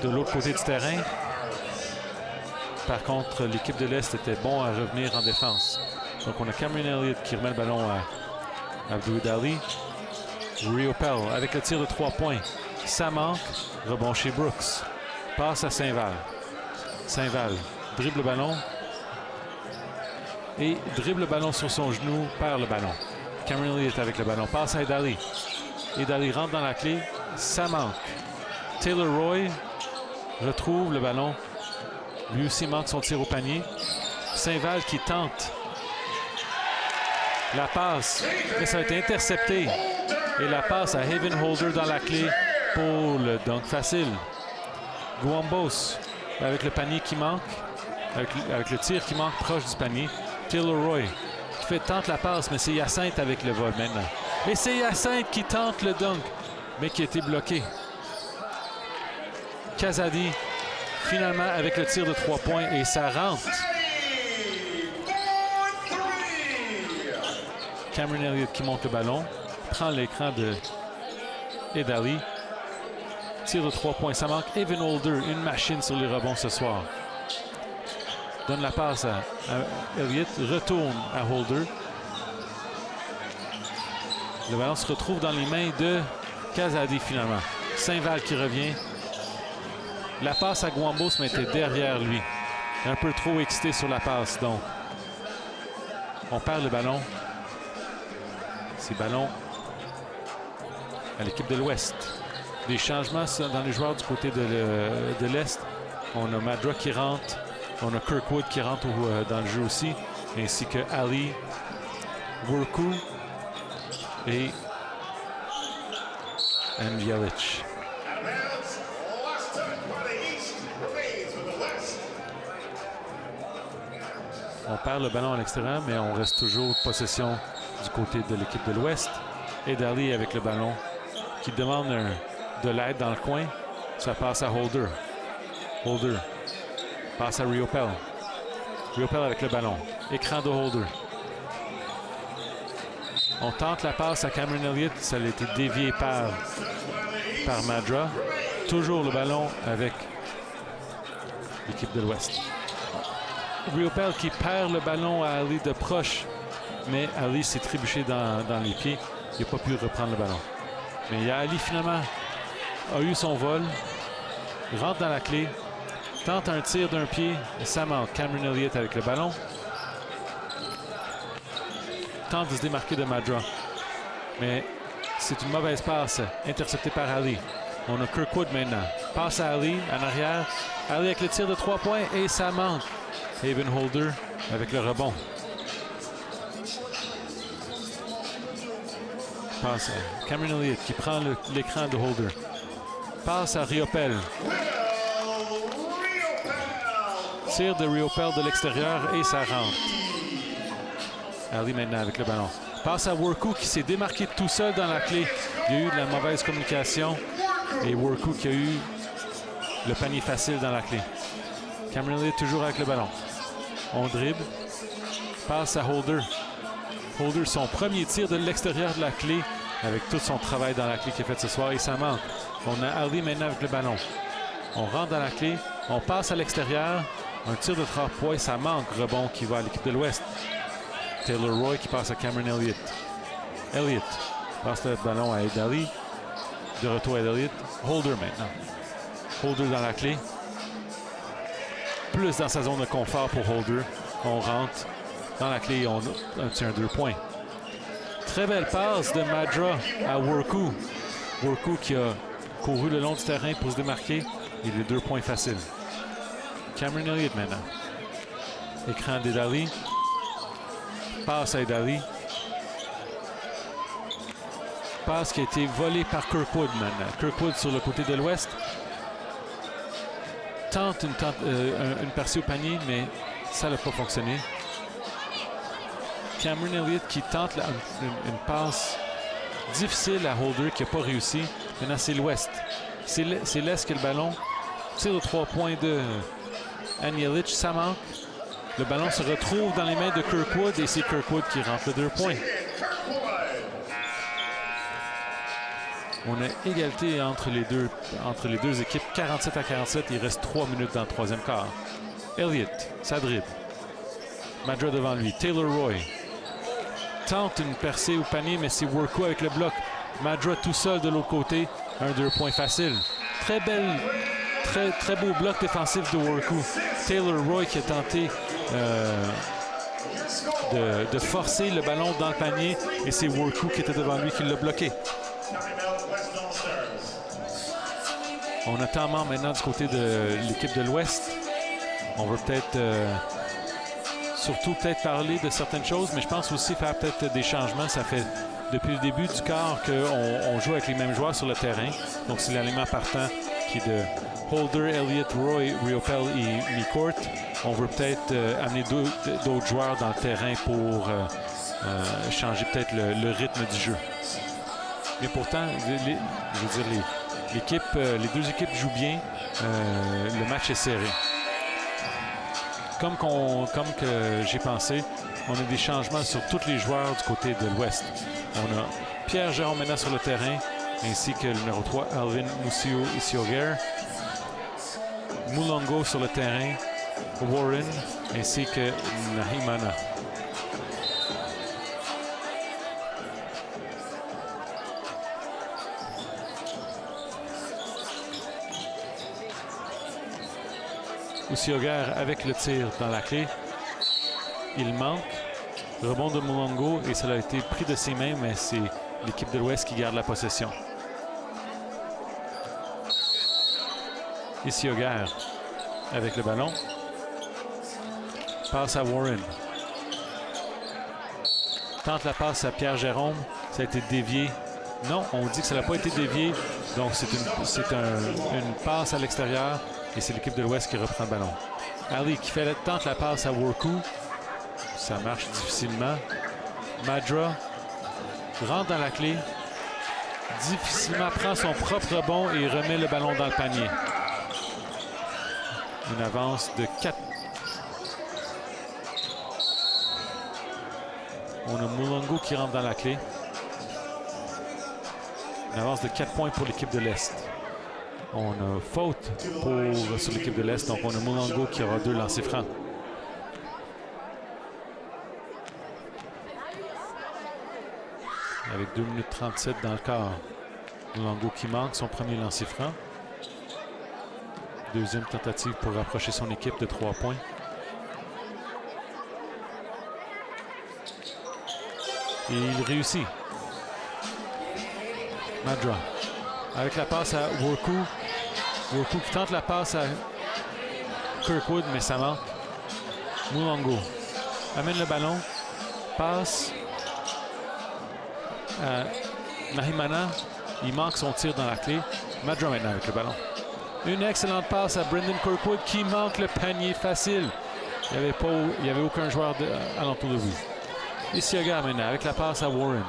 de l'autre côté du terrain. Par contre, l'équipe de l'Est était bon à revenir en défense. Donc, on a Cameron Elliott qui remet le ballon à Abdoul Edali. Riopel avec le tir de 3 points. Ça manque. Rebond chez Brooks. Passe à Saint-Val. Saint-Val dribble le ballon. Et dribble le ballon sur son genou, perd le ballon. Cameron Elliott avec le ballon. Passe à Edali. Edali rentre dans la clé. Ça manque. Taylor Roy retrouve le ballon. Lui aussi manque son tir au panier. Saint-Val qui tente la passe, mais ça a été intercepté. Et la passe à Haven Holder dans la clé pour le dunk facile. Guambos avec le panier qui manque, avec le tir qui manque proche du panier. Taylor Roy qui tente la passe, mais c'est Hyacinthe avec le vol maintenant. Et c'est Hyacinthe qui tente le dunk. mais qui a été bloqué. Kazadi, finalement, avec le tir de 3 points, et ça rentre. Cameron Elliott qui monte le ballon, prend l'écran de Edali. Tir de 3 points, ça manque. Evan Holder, une machine sur les rebonds ce soir. Donne la passe à Elliott, retourne à Holder. Le ballon se retrouve dans les mains de Kazadi finalement. Saint-Val qui revient. La passe à Gwambos, mais était derrière lui. Un peu trop excité sur la passe, donc. On perd le ballon. C'est ballon à l'équipe de l'Ouest. Des changements dans les joueurs du côté de l'Est. On a Madra qui rentre. On a Kirkwood qui rentre dans le jeu aussi. Ainsi que Ali, Worku et Jelic. On perd le ballon à l'extérieur, mais on reste toujours possession du côté de l'équipe de l'Ouest. Et Dali avec le ballon qui demande de l'aide dans le coin. Ça passe à Holder. Holder passe à Riopel. Riopel avec le ballon. Écran de Holder. On tente la passe à Cameron Elliott. Ça a été dévié par Madra. Toujours le ballon avec l'équipe de l'Ouest. Riopel qui perd le ballon à Ali de proche. Mais Ali s'est trébuché dans les pieds. Il n'a pas pu reprendre le ballon. Mais Ali finalement a eu son vol. Rentre dans la clé. Tente un tir d'un pied. Ça manque. Cameron Elliott avec le ballon. Tente de se démarquer de Madra. Mais c'est une mauvaise passe. Interceptée par Ali. On a Kirkwood maintenant. Passe à Ali en arrière. Ali avec le tir de 3 points. Et ça manque. Evan Holder avec le rebond. Passe à Cameron Elliott qui prend l'écran de Holder. Passe à Riopel. Tir de Riopel de l'extérieur et ça rentre. Ali maintenant avec le ballon. Passe à Worku qui s'est démarqué tout seul dans la clé. Il y a eu de la mauvaise communication. Et Worku qui a eu le panier facile dans la clé. Cameron Elliott toujours avec le ballon. On dribble. Passe à Holder. Holder, son premier tir de l'extérieur de la clé avec tout son travail dans la clé qu'il a fait ce soir et ça manque. On a Ali maintenant avec le ballon. On rentre dans la clé. On passe à l'extérieur. Un tir de 3 points, ça manque. Rebond qui va à l'équipe de l'Ouest. Taylor Roy qui passe à Cameron Elliott. Elliott passe le ballon à Edali. De retour à Elliott. Holder maintenant. Holder dans la clé. Plus dans sa zone de confort pour Holder. On rentre dans la clé et on obtient 2 points. Très belle passe de Madra à Worku. Worku qui a couru le long du terrain pour se démarquer. Et les 2 points faciles. Cameron Elliott maintenant. Écran d'Edali. Passe à Edali. Passe qui a été volée par Kirkwood maintenant. Kirkwood sur le côté de l'Ouest. Tente une percée au panier, mais ça n'a pas fonctionné. Cameron Elliott qui tente une passe difficile à Holder qui n'a pas réussi. Maintenant, c'est l'Ouest. C'est l'Est qui a le ballon. Tir de 3 points de Jelic, ça manque. Le ballon se retrouve dans les mains de Kirkwood et c'est Kirkwood qui rentre le 2 points. On a égalité entre les deux équipes, 47 à 47. Il reste 3 minutes dans le troisième quart. Elliott, ça dribble. Madra devant lui. Taylor Roy tente une percée au panier, mais c'est Worku avec le bloc. Madra tout seul de l'autre côté. Un 2 points facile. Très belle, très beau bloc défensif de Worku. Taylor Roy qui a tenté de forcer le ballon dans le panier et c'est Worku qui était devant lui qui l'a bloqué. On a temps mort maintenant du côté de l'équipe de l'Ouest. On va peut-être surtout parler de certaines choses, mais je pense aussi faire peut-être des changements. Ça fait depuis le début du quart qu'on joue avec les mêmes joueurs sur le terrain. Donc c'est l'alignement partant qui est de Holder, Elliott, Roy, Riopel et McCourt. On veut peut-être amener d'autres joueurs dans le terrain pour changer peut-être le rythme du jeu. Mais pourtant, je veux dire, les deux équipes jouent bien. Le match est serré. Comme que j'ai pensé, on a des changements sur tous les joueurs du côté de l'Ouest. On a Pierre-Jérôme maintenant sur le terrain, ainsi que le numéro 3, Alvin Musio Isioguer. Mulongo sur le terrain, Warren, ainsi que Nahimana. Isioguer avec le tir dans la clé. Il manque. Rebond de Mulongo et cela a été pris de ses mains, mais c'est l'équipe de l'Ouest qui garde la possession. Isioguer avec le ballon. Passe à Warren. Tente la passe à Pierre-Jérôme. Ça a été dévié. Non, on dit que ça n'a pas été dévié. Donc c'est une passe à l'extérieur et c'est l'équipe de l'Ouest qui reprend le ballon. Ali qui tente la passe à Worku. Ça marche difficilement. Madra rentre dans la clé. Difficilement prend son propre rebond et remet le ballon dans le panier. Une avance de 4. On a Mulongo qui rentre dans la clé. Une avance de 4 points pour l'équipe de l'Est. On a faute sur l'équipe de l'Est. Donc on a Mulongo qui aura 2 lancers francs. Avec 2 minutes 37 dans le quart. Mulongo qui manque son premier lancer franc. Deuxième tentative pour rapprocher son équipe de 3 points. Et il réussit. Madra. Avec la passe à Worku. Worku qui tente la passe à Kirkwood, mais ça manque. Mulongo amène le ballon. Passe à Nahimana. Il manque son tir dans la clé. Madra maintenant avec le ballon. Une excellente passe à Brendan Kirkwood qui manque le panier facile. Il n'y avait aucun joueur alentour de lui. Isioguer maintenant avec la passe à Warren.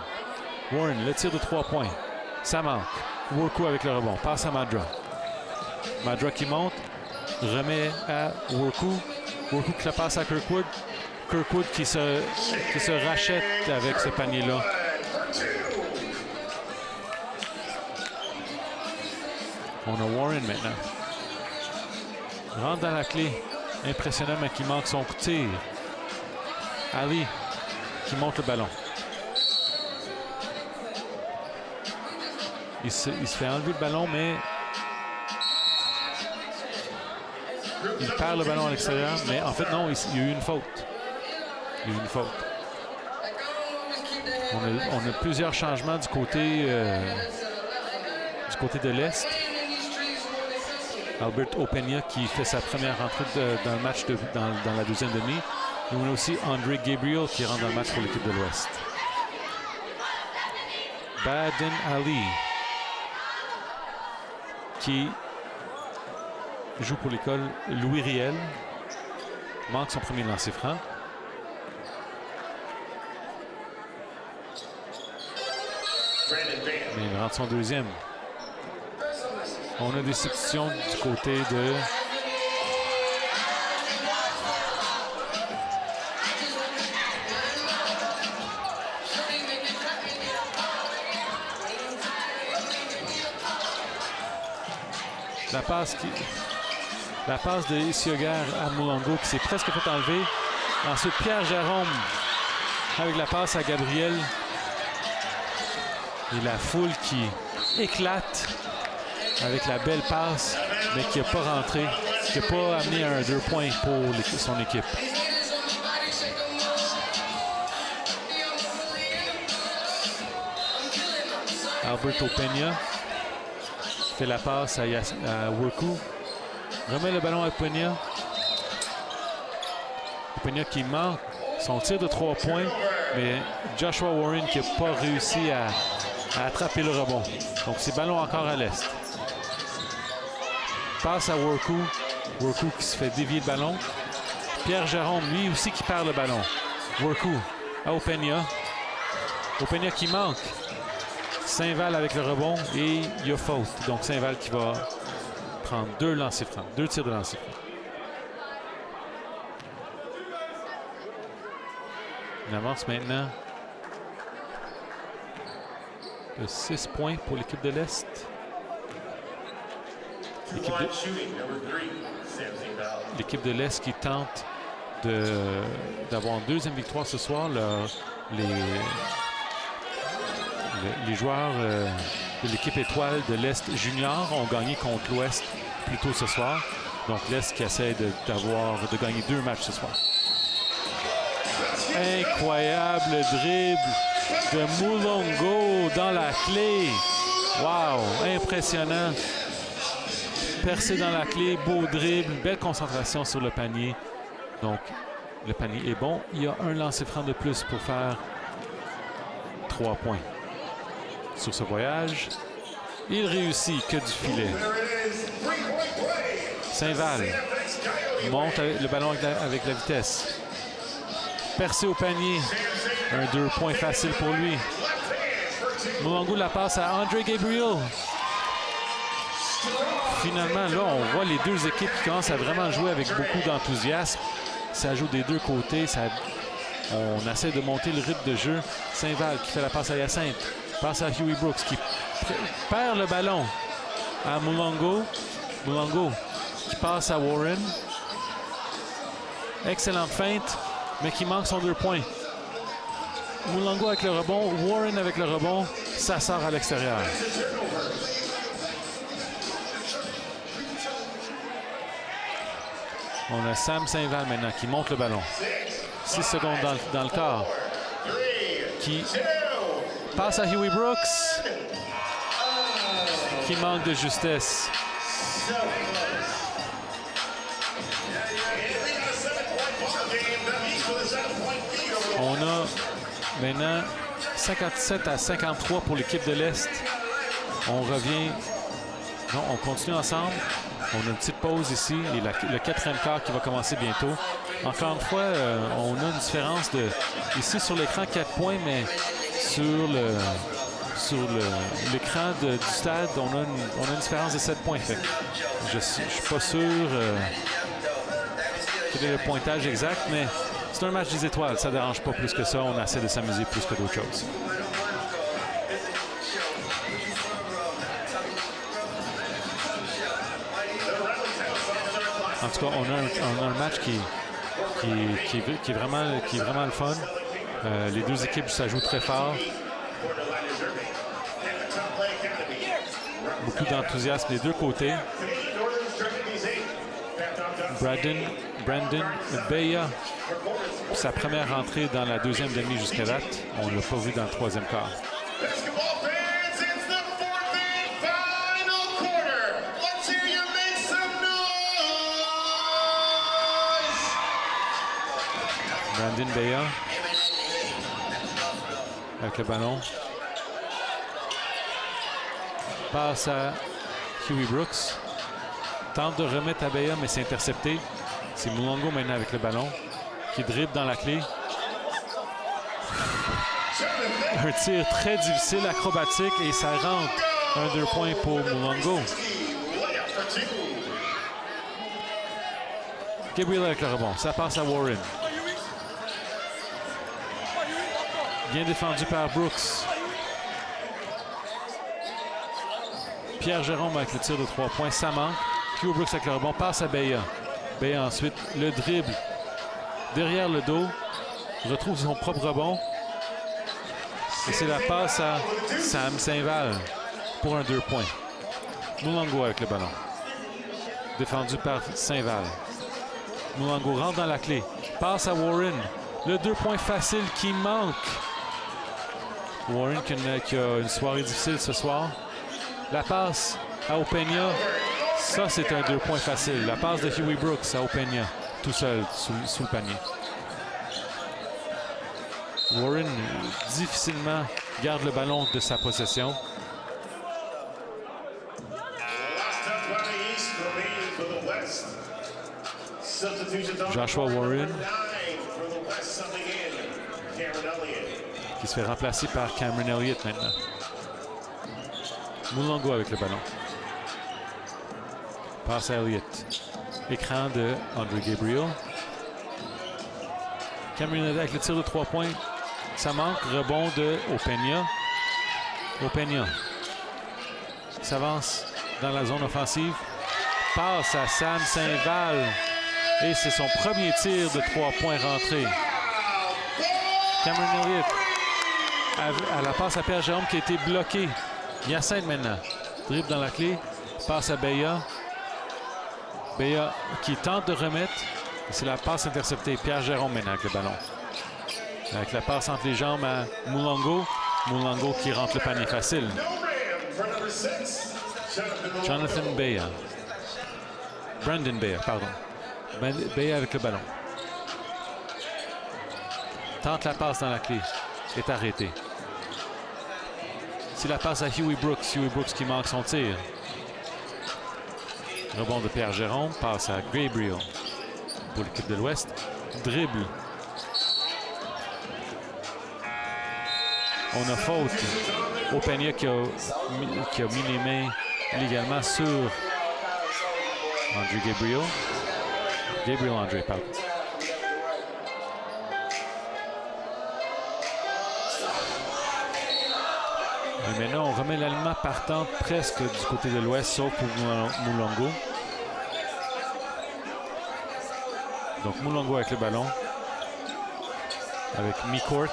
Warren, le tir de 3 points. Ça manque. Worku avec le rebond. Passe à Madra. Madra qui monte. Remet à Worku. Worku qui la passe à Kirkwood. Kirkwood qui se rachète avec ce panier-là. On a Warren maintenant. Rentre dans la clé. Impressionnant, mais qui manque son tir. Ali qui monte le ballon. Il se fait enlever le ballon, mais il perd le ballon à l'extérieur. Mais en fait, non, il y a eu une faute. Il y a eu une faute. On a plusieurs changements du côté de l'Est. Albert Opeña qui fait sa première entrée dans le match dans la deuxième demi. Et on a aussi André Gabriel qui rentre dans le match pour l'équipe de l'Ouest. Baden Ali qui joue pour l'école Louis Riel. Manque son premier lancer franc. Mais il rentre son deuxième. On a des substitutions du côté de la passe de Isioguer à Mulongo qui s'est presque fait enlever. Ensuite, Pierre-Jérôme avec la passe à Gabriel. Et la foule qui éclate avec la belle passe, mais qui n'a pas rentré, qui n'a pas amené un 2 points pour son équipe. Alberto Peña fait la passe à Worku. Remet le ballon à Peña. Peña qui manque son tir de 3 points, mais Joshua Warren qui n'a pas réussi à attraper le rebond. Donc c'est ballon encore à l'Est. Passe à Worku. Worku qui se fait dévier le ballon. Pierre-Jérôme, lui aussi qui perd le ballon. Worku à Opeña. Opeña qui manque. Saint-Val avec le rebond et il y a faute. Donc Saint-Val qui va prendre 2 lancers francs, 2 tirs de lancers francs. On avance maintenant de 6 points pour l'équipe de l'Est. L'équipe de l'Est qui tente d'avoir une deuxième victoire ce soir. Les joueurs de l'équipe étoile de l'Est junior ont gagné contre l'Ouest plus tôt ce soir. Donc l'Est qui essaie de gagner 2 matchs ce soir. Incroyable dribble de Mulongo dans la clé. Wow, impressionnant. Percé dans la clé, beau dribble, belle concentration sur le panier. Donc, le panier est bon. Il y a un lancer franc de plus pour faire 3 points. Sur ce voyage, il réussit que du filet. Saint-Val monte le ballon avec la vitesse. Percé au panier. Un 2 points facile pour lui. Mulongo la passe à Andre Gabriel. Finalement, là, on voit les deux équipes qui commencent à vraiment jouer avec beaucoup d'enthousiasme. Ça joue des deux côtés. On essaie de monter le rythme de jeu. Saint-Val qui fait la passe à Hyacinthe. Passe à Huey Brooks qui perd le ballon à Mulongo. Mulongo qui passe à Warren. Excellente feinte, mais qui manque son 2 points. Mulongo avec le rebond. Warren avec le rebond. Ça sort à l'extérieur. On a Sam Saint-Val maintenant qui monte le ballon. 6 secondes dans le quart. Qui passe à Huey Brooks. Qui manque de justesse. On a maintenant 57 à 53 pour l'équipe de l'Est. On revient. Non, on continue ensemble. On a une petite pause ici et le 4e quart qui va commencer bientôt. Encore une fois, on a une différence de... Ici sur l'écran, 4 points, mais sur l'écran du stade, on a une différence de 7 points. Fait. Je ne suis pas sûr quel est le pointage exact, mais c'est un match des étoiles. Ça ne dérange pas plus que ça. On essaie de s'amuser plus que d'autres choses. En tout cas, on a un match qui est vraiment le fun. Les deux équipes, ça joue très fort. Beaucoup d'enthousiasme des deux côtés. Brandon Beya, sa première entrée dans la deuxième demi jusqu'à date. On ne l'a pas vu dans le 3e quart. Brandon Beya avec le ballon. Passe à Huey Brooks. Tente de remettre à Beya, mais c'est intercepté. C'est Mulongo maintenant avec le ballon qui dribble dans la clé. Un tir très difficile, acrobatique, et ça rentre. Un 2 points pour Mulongo. Gabriel avec le rebond. Ça passe à Warren. Bien défendu par Brooks. Pierre Jérôme avec le tir de 3 points. Ça manque. Huey Brooks avec le rebond. Passe à Beya. Beya ensuite le dribble derrière le dos. Retrouve son propre rebond. Et c'est la passe à Sam Saint-Val pour un 2 points. Mulongo avec le ballon. Défendu par Saint-Val. Mulongo rentre dans la clé. Passe à Warren. Le 2 points facile qui manque. Warren qui a une soirée difficile ce soir. La passe à Opeña. Ça, c'est un 2 points facile. La passe de Huey Brooks à Opeña, tout seul, sous le panier. Warren difficilement garde le ballon de sa possession. Joshua Warren qui se fait remplacer par Cameron Elliott maintenant. Mulango avec le ballon. Passe à Elliott. Écran de Andre Gabriel. Cameron avec le tir de 3 points. Ça manque. Rebond de Opeña. Opeña s'avance dans la zone offensive. Passe à Sam Saint-Val. Et c'est son premier tir de 3 points rentré. Cameron Elliott à la passe à Pierre-Jérôme qui a été bloqué. Hyacinthe maintenant. Dribble dans la clé. Passe à Beya. Beya qui tente de remettre. C'est la passe interceptée. Pierre-Jérôme maintenant avec le ballon. Avec la passe entre les jambes à Mulango. Mulango qui rentre le panier facile. Jonathan Beya. Brandon Beya, pardon. Beya avec le ballon. Tente la passe dans la clé. Est arrêté. C'est la passe à Huey Brooks. Huey Brooks qui manque son tir. Rebond de Pierre-Jérôme. Passe à Gabriel pour l'équipe de l'Ouest. Dribble. On a faute. Opeña qui a mis les mains illégalement sur Andre Gabriel. Gabriel Andre, pardon. Et maintenant, on remet l'alignement partant presque du côté de l'Ouest, sauf pour Mulango. Donc Mulango avec le ballon. Avec McCourt.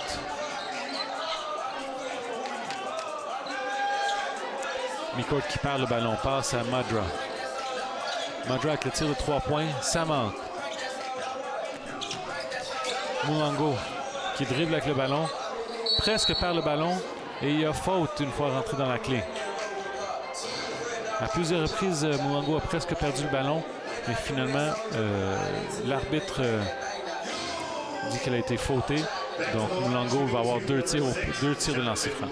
McCourt qui perd le ballon. Passe à Madra. Madra avec le tir de 3 points. Ça manque. Mulango qui dribble avec le ballon. Presque perd le ballon. Et il y a faute une fois rentré dans la clé. À plusieurs reprises, Mulango a presque perdu le ballon. Mais finalement, l'arbitre dit qu'elle a été fautée. Donc Mulango va avoir deux tirs de lancer franc.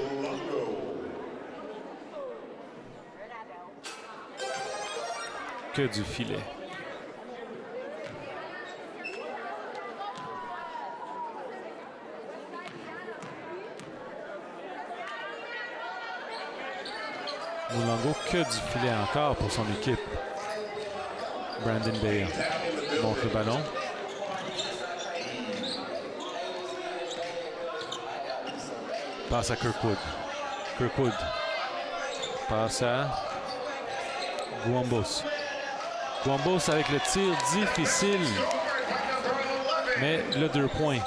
Que du filet. Mulango, que du filet encore pour son équipe. Brandon Beya monte le ballon. Passe à Kirkwood. Kirkwood passe à Guambos. Guambos avec le tir difficile. Mais le 2 points.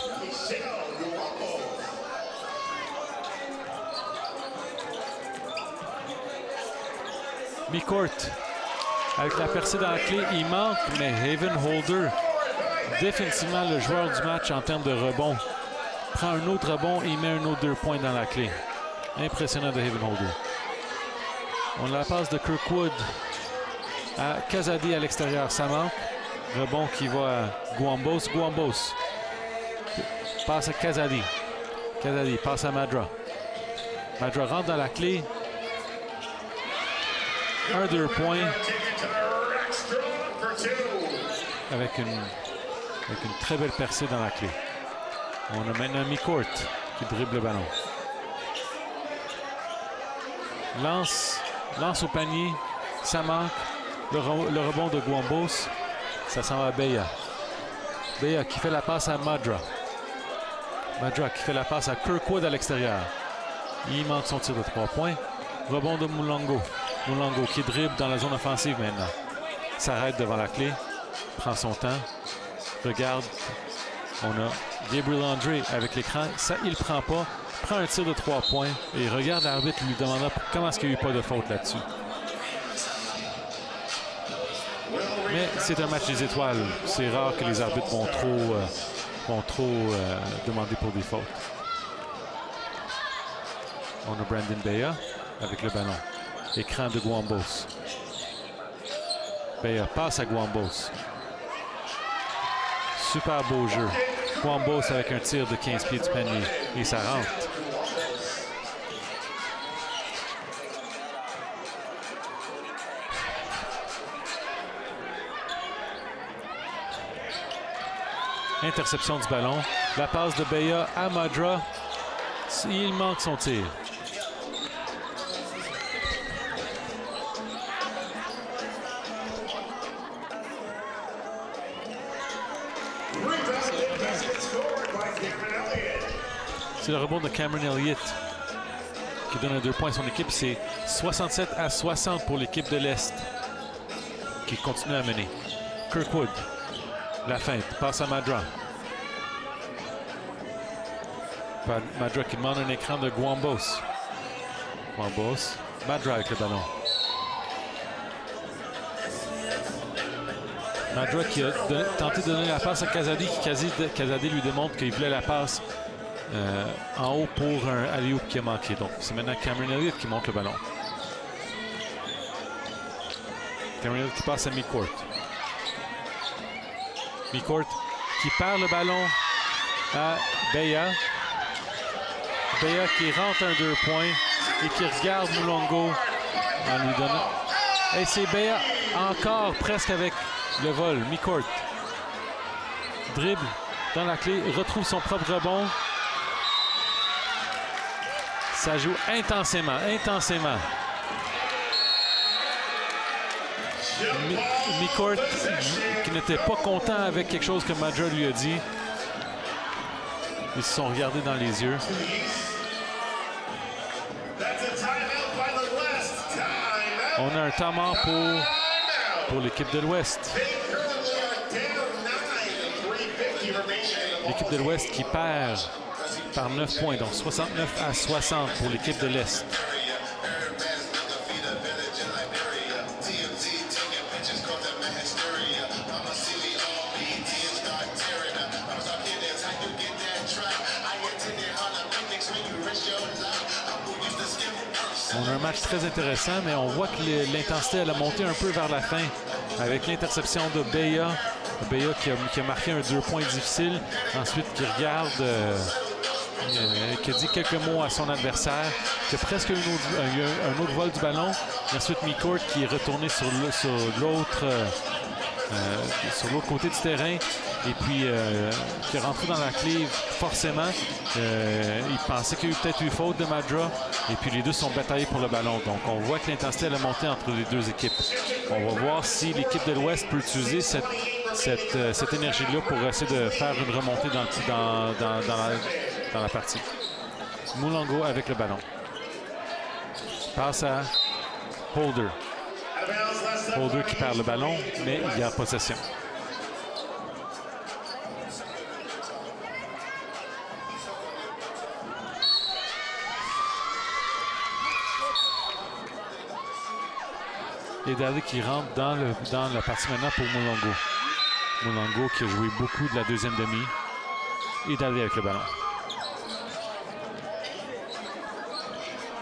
McCourt avec la percée dans la clé, il manque, mais Haven Holder, définitivement le joueur du match en termes de rebond, prend un autre rebond et il met un autre 2 points dans la clé. Impressionnant de Haven Holder. On a la passe de Kirkwood à Kazadi à l'extérieur, ça manque. Rebond qui va à Guambos. Guambos passe à Kazadi. Kazadi passe à Madra. Madra rentre dans la clé. 1-2 points avec une très belle percée dans la clé. On a maintenant McCourt qui dribble le ballon. Lance au panier, ça manque. Le rebond de Guambos, ça s'en va à Beya. Beya qui fait la passe à Madra. Madra qui fait la passe à Kirkwood à l'extérieur. Il manque son tir de 3 points. Rebond de Mulango. Mulango qui dribble dans la zone offensive maintenant. S'arrête devant la clé. Prend son temps. Regarde. On a Gabriel Andre avec l'écran. Ça, il ne prend pas. Prend un tir de 3 points. Et regarde l'arbitre lui demandant comment est-ce qu'il n'y a eu pas de faute là-dessus. Mais c'est un match des étoiles. C'est rare que les arbitres vont trop demander pour des fautes. On a Brandon Beya avec le ballon. Écran de Guambos. Beya passe à Guambos. Super beau jeu. Guambos avec un tir de 15 pieds du panier. Et ça rentre. Interception du ballon. La passe de Beya à Madra. Il manque son tir. C'est le rebond de Cameron Elliott qui donne un 2 points à son équipe. C'est 67-60 pour l'équipe de l'Est qui continue à mener. Kirkwood, la feinte, passe à Madra. Madra qui demande un écran de Guambos. Guambos, Madra avec le ballon. Madra qui a tenté de donner la passe à Kazadi. Kazadi lui démontre qu'il voulait la passe en haut pour un alley-oop qui a manqué. Donc c'est maintenant Cameron Elliott qui monte le ballon. Cameron Elliott qui passe à Midcourt. Midcourt qui perd le ballon à Beya. Beya qui rentre un 2 points et qui regarde Mulongo en lui donnant. Et c'est Beya encore presque avec le vol. Midcourt dribble dans la clé, retrouve son propre rebond. Ça joue intensément. Midcourt qui n'était pas content avec quelque chose que Madra lui a dit. Ils se sont regardés dans les yeux. On a un temps mort pour l'équipe de l'Ouest. L'équipe de l'Ouest qui perd par 9 points, donc 69-60 pour l'équipe de l'Est. On a un match très intéressant, mais on voit que l'intensité elle a monté un peu vers la fin avec l'interception de Beya. Beya qui a marqué un 2 points difficile. Ensuite, qui regarde, qui a dit quelques mots à son adversaire, qui a presque un autre vol du ballon. Et ensuite, Midcourt qui est retourné sur l'autre côté du terrain. Et puis, qui est rentré dans la clé forcément. Il pensait qu'il y a peut-être eu faute de Madra. Et puis, les deux sont bataillés pour le ballon. Donc, on voit que l'intensité elle a monté entre les deux équipes. On va voir si l'équipe de l'Ouest peut utiliser cette énergie-là pour essayer de faire une remontée dans la partie. Mulongo avec le ballon. Passe à Holder. Holder qui perd le ballon, mais il y a possession. Et Daly qui rentre dans la partie maintenant pour Mulongo. Mulongo qui a joué beaucoup de la deuxième demi. Et Daly avec le ballon.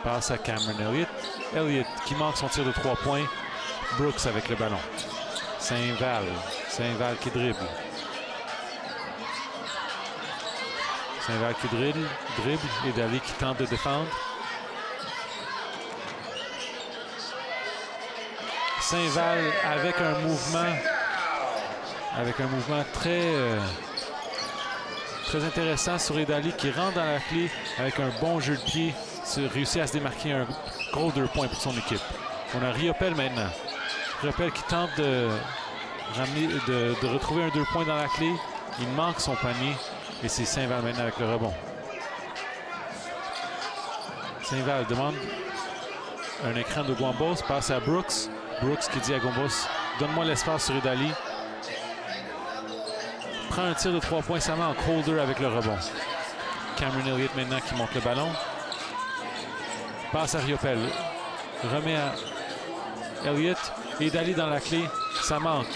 Passe à Cameron Elliott. Elliott qui manque son tir de 3 points. Brooks avec le ballon. Saint-Val. Saint-Val qui dribble. Saint-Val qui dribble. Et Daly qui tente de défendre. Saint-Val avec un mouvement très intéressant sur Edali qui rentre dans la clé avec un bon jeu de pied, réussit à se démarquer un gros 2 points pour son équipe. On a Riopel maintenant. Riopel qui tente de retrouver un 2 points dans la clé. Il manque son panier et c'est Saint-Val maintenant avec le rebond. Saint-Val demande un écran de Guambos, passe à Brooks. Brooks qui dit à Guambos, donne-moi l'espace sur Edali. Prend un tir de 3 points, ça manque. Holder avec le rebond. Cameron Elliott maintenant qui monte le ballon. Passe à Riopel. Remet à Elliott. Edali dans la clé, ça manque.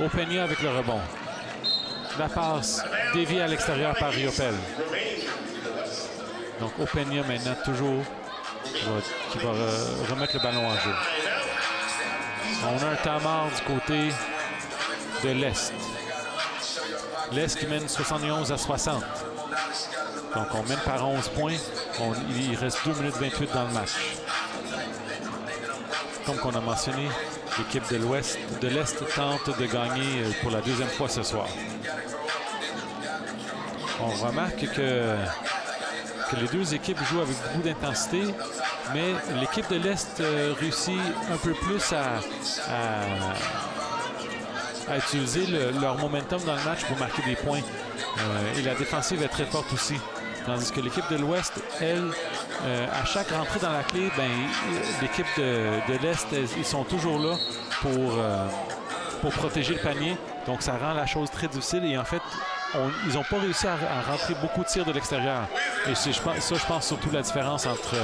Openia avec le rebond. La passe déviée à l'extérieur par Riopel. Donc Openia maintenant toujours qui va remettre le ballon en jeu. On a un temps mort du côté de l'Est. L'Est qui mène 71-60. Donc on mène par 11 points. Il reste 2 minutes 28 dans le match. Comme on a mentionné, l'équipe de l'Est tente de gagner pour la deuxième fois ce soir. On remarque que les deux équipes jouent avec beaucoup d'intensité, mais l'équipe de l'Est réussit un peu plus à utiliser leur momentum dans le match pour marquer des points. Et la défensive est très forte aussi. Tandis que l'équipe de l'Ouest, elle, à chaque rentrée dans la clé, ben, l'équipe de l'Est, ils sont toujours là pour protéger le panier. Donc, ça rend la chose très difficile. Et en fait, ils n'ont pas réussi à rentrer beaucoup de tirs de l'extérieur. Et je pense surtout la différence entre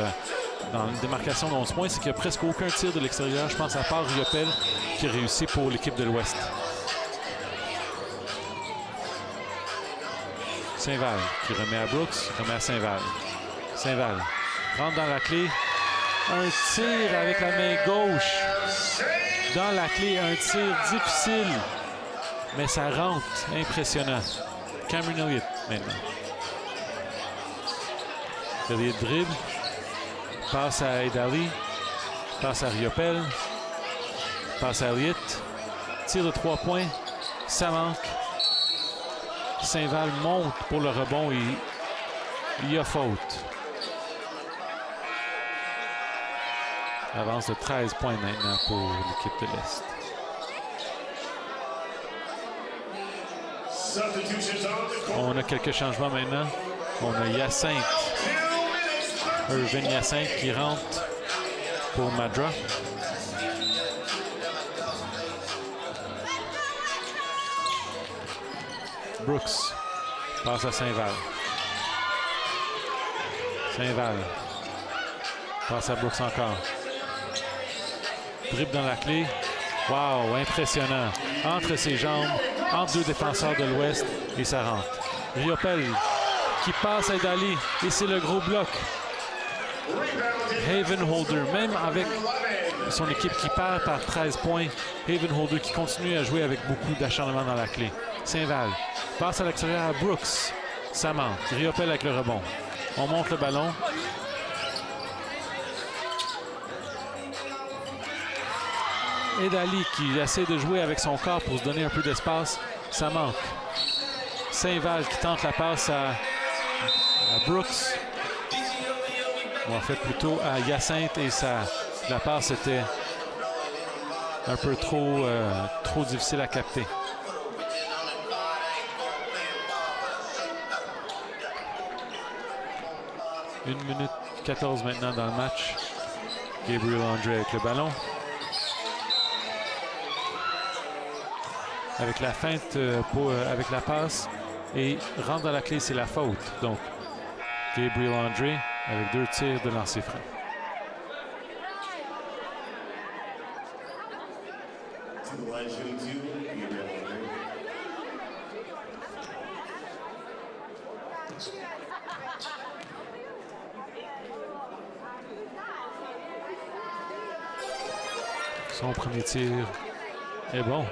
dans une démarcation de 11 points, c'est qu'il n'y a presque aucun tir de l'extérieur. Je pense à part Riopel qui a réussi pour l'équipe de l'Ouest. Saint-Val qui remet à Brooks, remet à Saint-Val. Saint-Val rentre dans la clé. Un tir avec la main gauche. Dans la clé, un tir difficile. Mais ça rentre. Impressionnant. Cameron Elliott maintenant. Elliott dribble. Passe à Edali. Passe à Riopel. Passe à Elliott. Tir de 3 points. Ça manque. Saint-Val monte pour le rebond et il y a faute. Avance de 13 points maintenant pour l'équipe de l'Est. On a quelques changements maintenant. On a Hyacinthe, Irvin Hyacinthe qui rentre pour Madra. Brooks passe à Saint-Val. Saint-Val passe à Brooks encore. Dribble dans la clé. Wow, impressionnant. Entre ses jambes, entre deux défenseurs de l'Ouest et ça rentre. Riopel qui passe à Edali et c'est le gros bloc. Havenholder, même avec son équipe qui perd par 13 points, Havenholder qui continue à jouer avec beaucoup d'acharnement dans la clé. Saint-Val passe à l'extérieur à Brooks. Ça manque. Riopel avec le rebond. On monte le ballon. Edali qui essaie de jouer avec son corps pour se donner un peu d'espace. Ça manque. Saint-Val qui tente la passe à Brooks. Ou en fait plutôt à Hyacinthe et la passe était un peu trop difficile à capter. 1 minute 14 maintenant dans le match. Gabriel André avec le ballon. Avec la feinte, avec la passe. Et rentre dans la clé, c'est la faute. Donc, Gabriel André avec 2 tirs de lancer franc. Son premier tir est bon.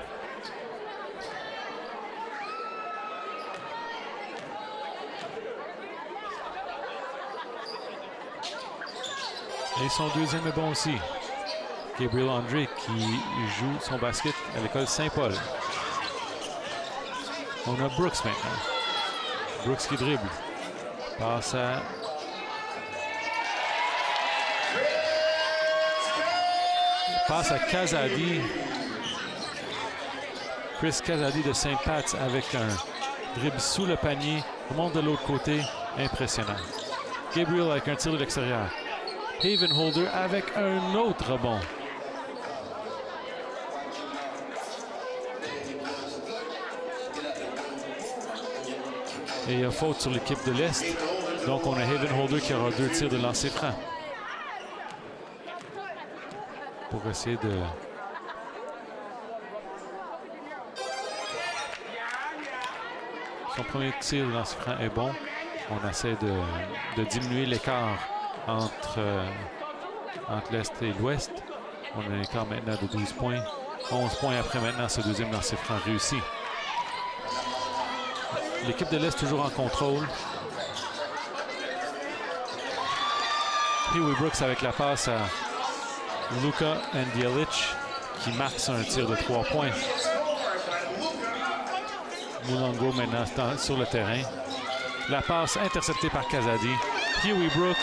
Et son deuxième est bon aussi. Gabriel André qui joue son basket à l'école Saint-Paul. On a Brooks maintenant. Brooks qui dribble. Passe à... Passe à Kazadi. Chris Kazadi de Saint-Pat's avec un dribble sous le panier. Remonte de l'autre côté. Impressionnant. Gabriel avec un tir de l'extérieur. Havenholder avec un autre rebond. Et il y a faute sur l'équipe de l'Est. Donc on a Havenholder qui aura 2 tirs de lancer franc. Pour essayer de... Son premier tir de lancer franc est bon. On essaie de diminuer l'écart entre l'Est et l'Ouest. On a un écart maintenant de 12 points. 11 points après maintenant ce deuxième lancer franc réussi. L'équipe de l'Est toujours en contrôle. Huey Brooks avec la passe à Luka Andjelic qui marque un tir de 3 points. Mulango maintenant sur le terrain. La passe interceptée par Kazadi. Huey Brooks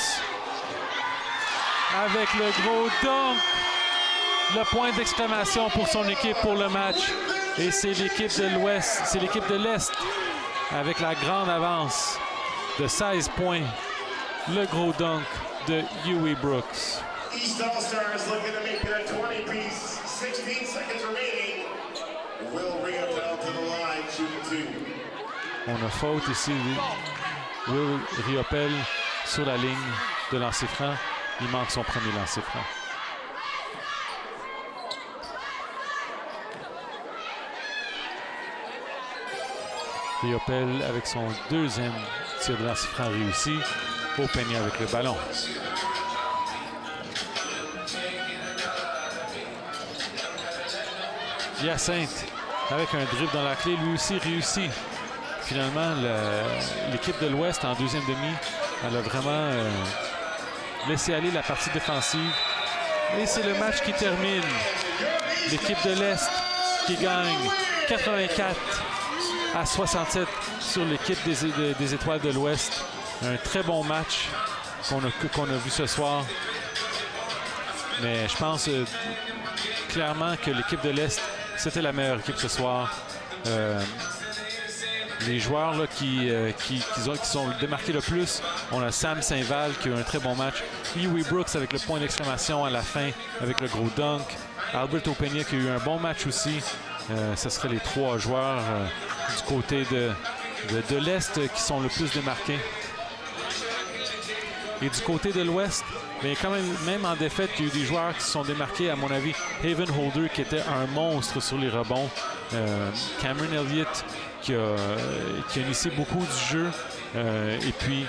avec le gros dunk. Le point d'exclamation pour son équipe pour le match. Et c'est l'équipe de l'Ouest, c'est l'équipe de l'Est avec la grande avance. de 16 points. Le gros dunk de Huey Brooks. East All-Stars looking to make it a 20-piece. 16 seconds remaining. Will Riopel to the line, shooting 2. On a faute ici. Will Riopel sur la ligne de lancer franc. Il manque son premier lancer franc. Riopel avec son deuxième tir de lancer franc réussi. Opeña avec le ballon. Hyacinthe avec un dribble dans la clé, lui aussi réussi. Finalement, l'équipe de l'Ouest en deuxième demi, elle a vraiment laissé aller la partie défensive. Et c'est le match qui termine. L'équipe de l'Est qui gagne 84-67 sur l'équipe des Étoiles de l'Ouest. Un très bon match qu'on a vu ce soir. Mais je pense clairement que l'équipe de l'Est, c'était la meilleure équipe ce soir. Les joueurs là, qui sont démarqués le plus, on a Sam Saint-Val qui a eu un très bon match. Huey Brooks avec le point d'exclamation à la fin avec le gros dunk. Albert Opeña qui a eu un bon match aussi. Ce seraient les trois joueurs du côté de l'Est qui sont le plus démarqués. Et du côté de l'Ouest, mais quand même en défaite, il y a eu des joueurs qui se sont démarqués, à mon avis. Haven Holder qui était un monstre sur les rebonds. Cameron Elliott qui a initié beaucoup du jeu. Et puis,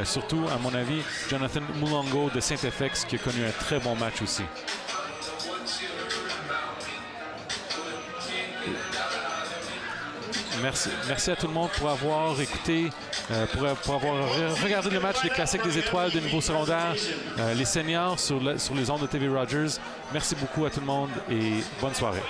surtout, à mon avis, Jonathan Mulongo de Saint-FX qui a connu un très bon match aussi. Merci à tout le monde pour avoir écouté, pour avoir regardé le match des Classiques des Étoiles de niveau secondaire, les seniors sur les ondes de TV Rogers. Merci beaucoup à tout le monde et bonne soirée.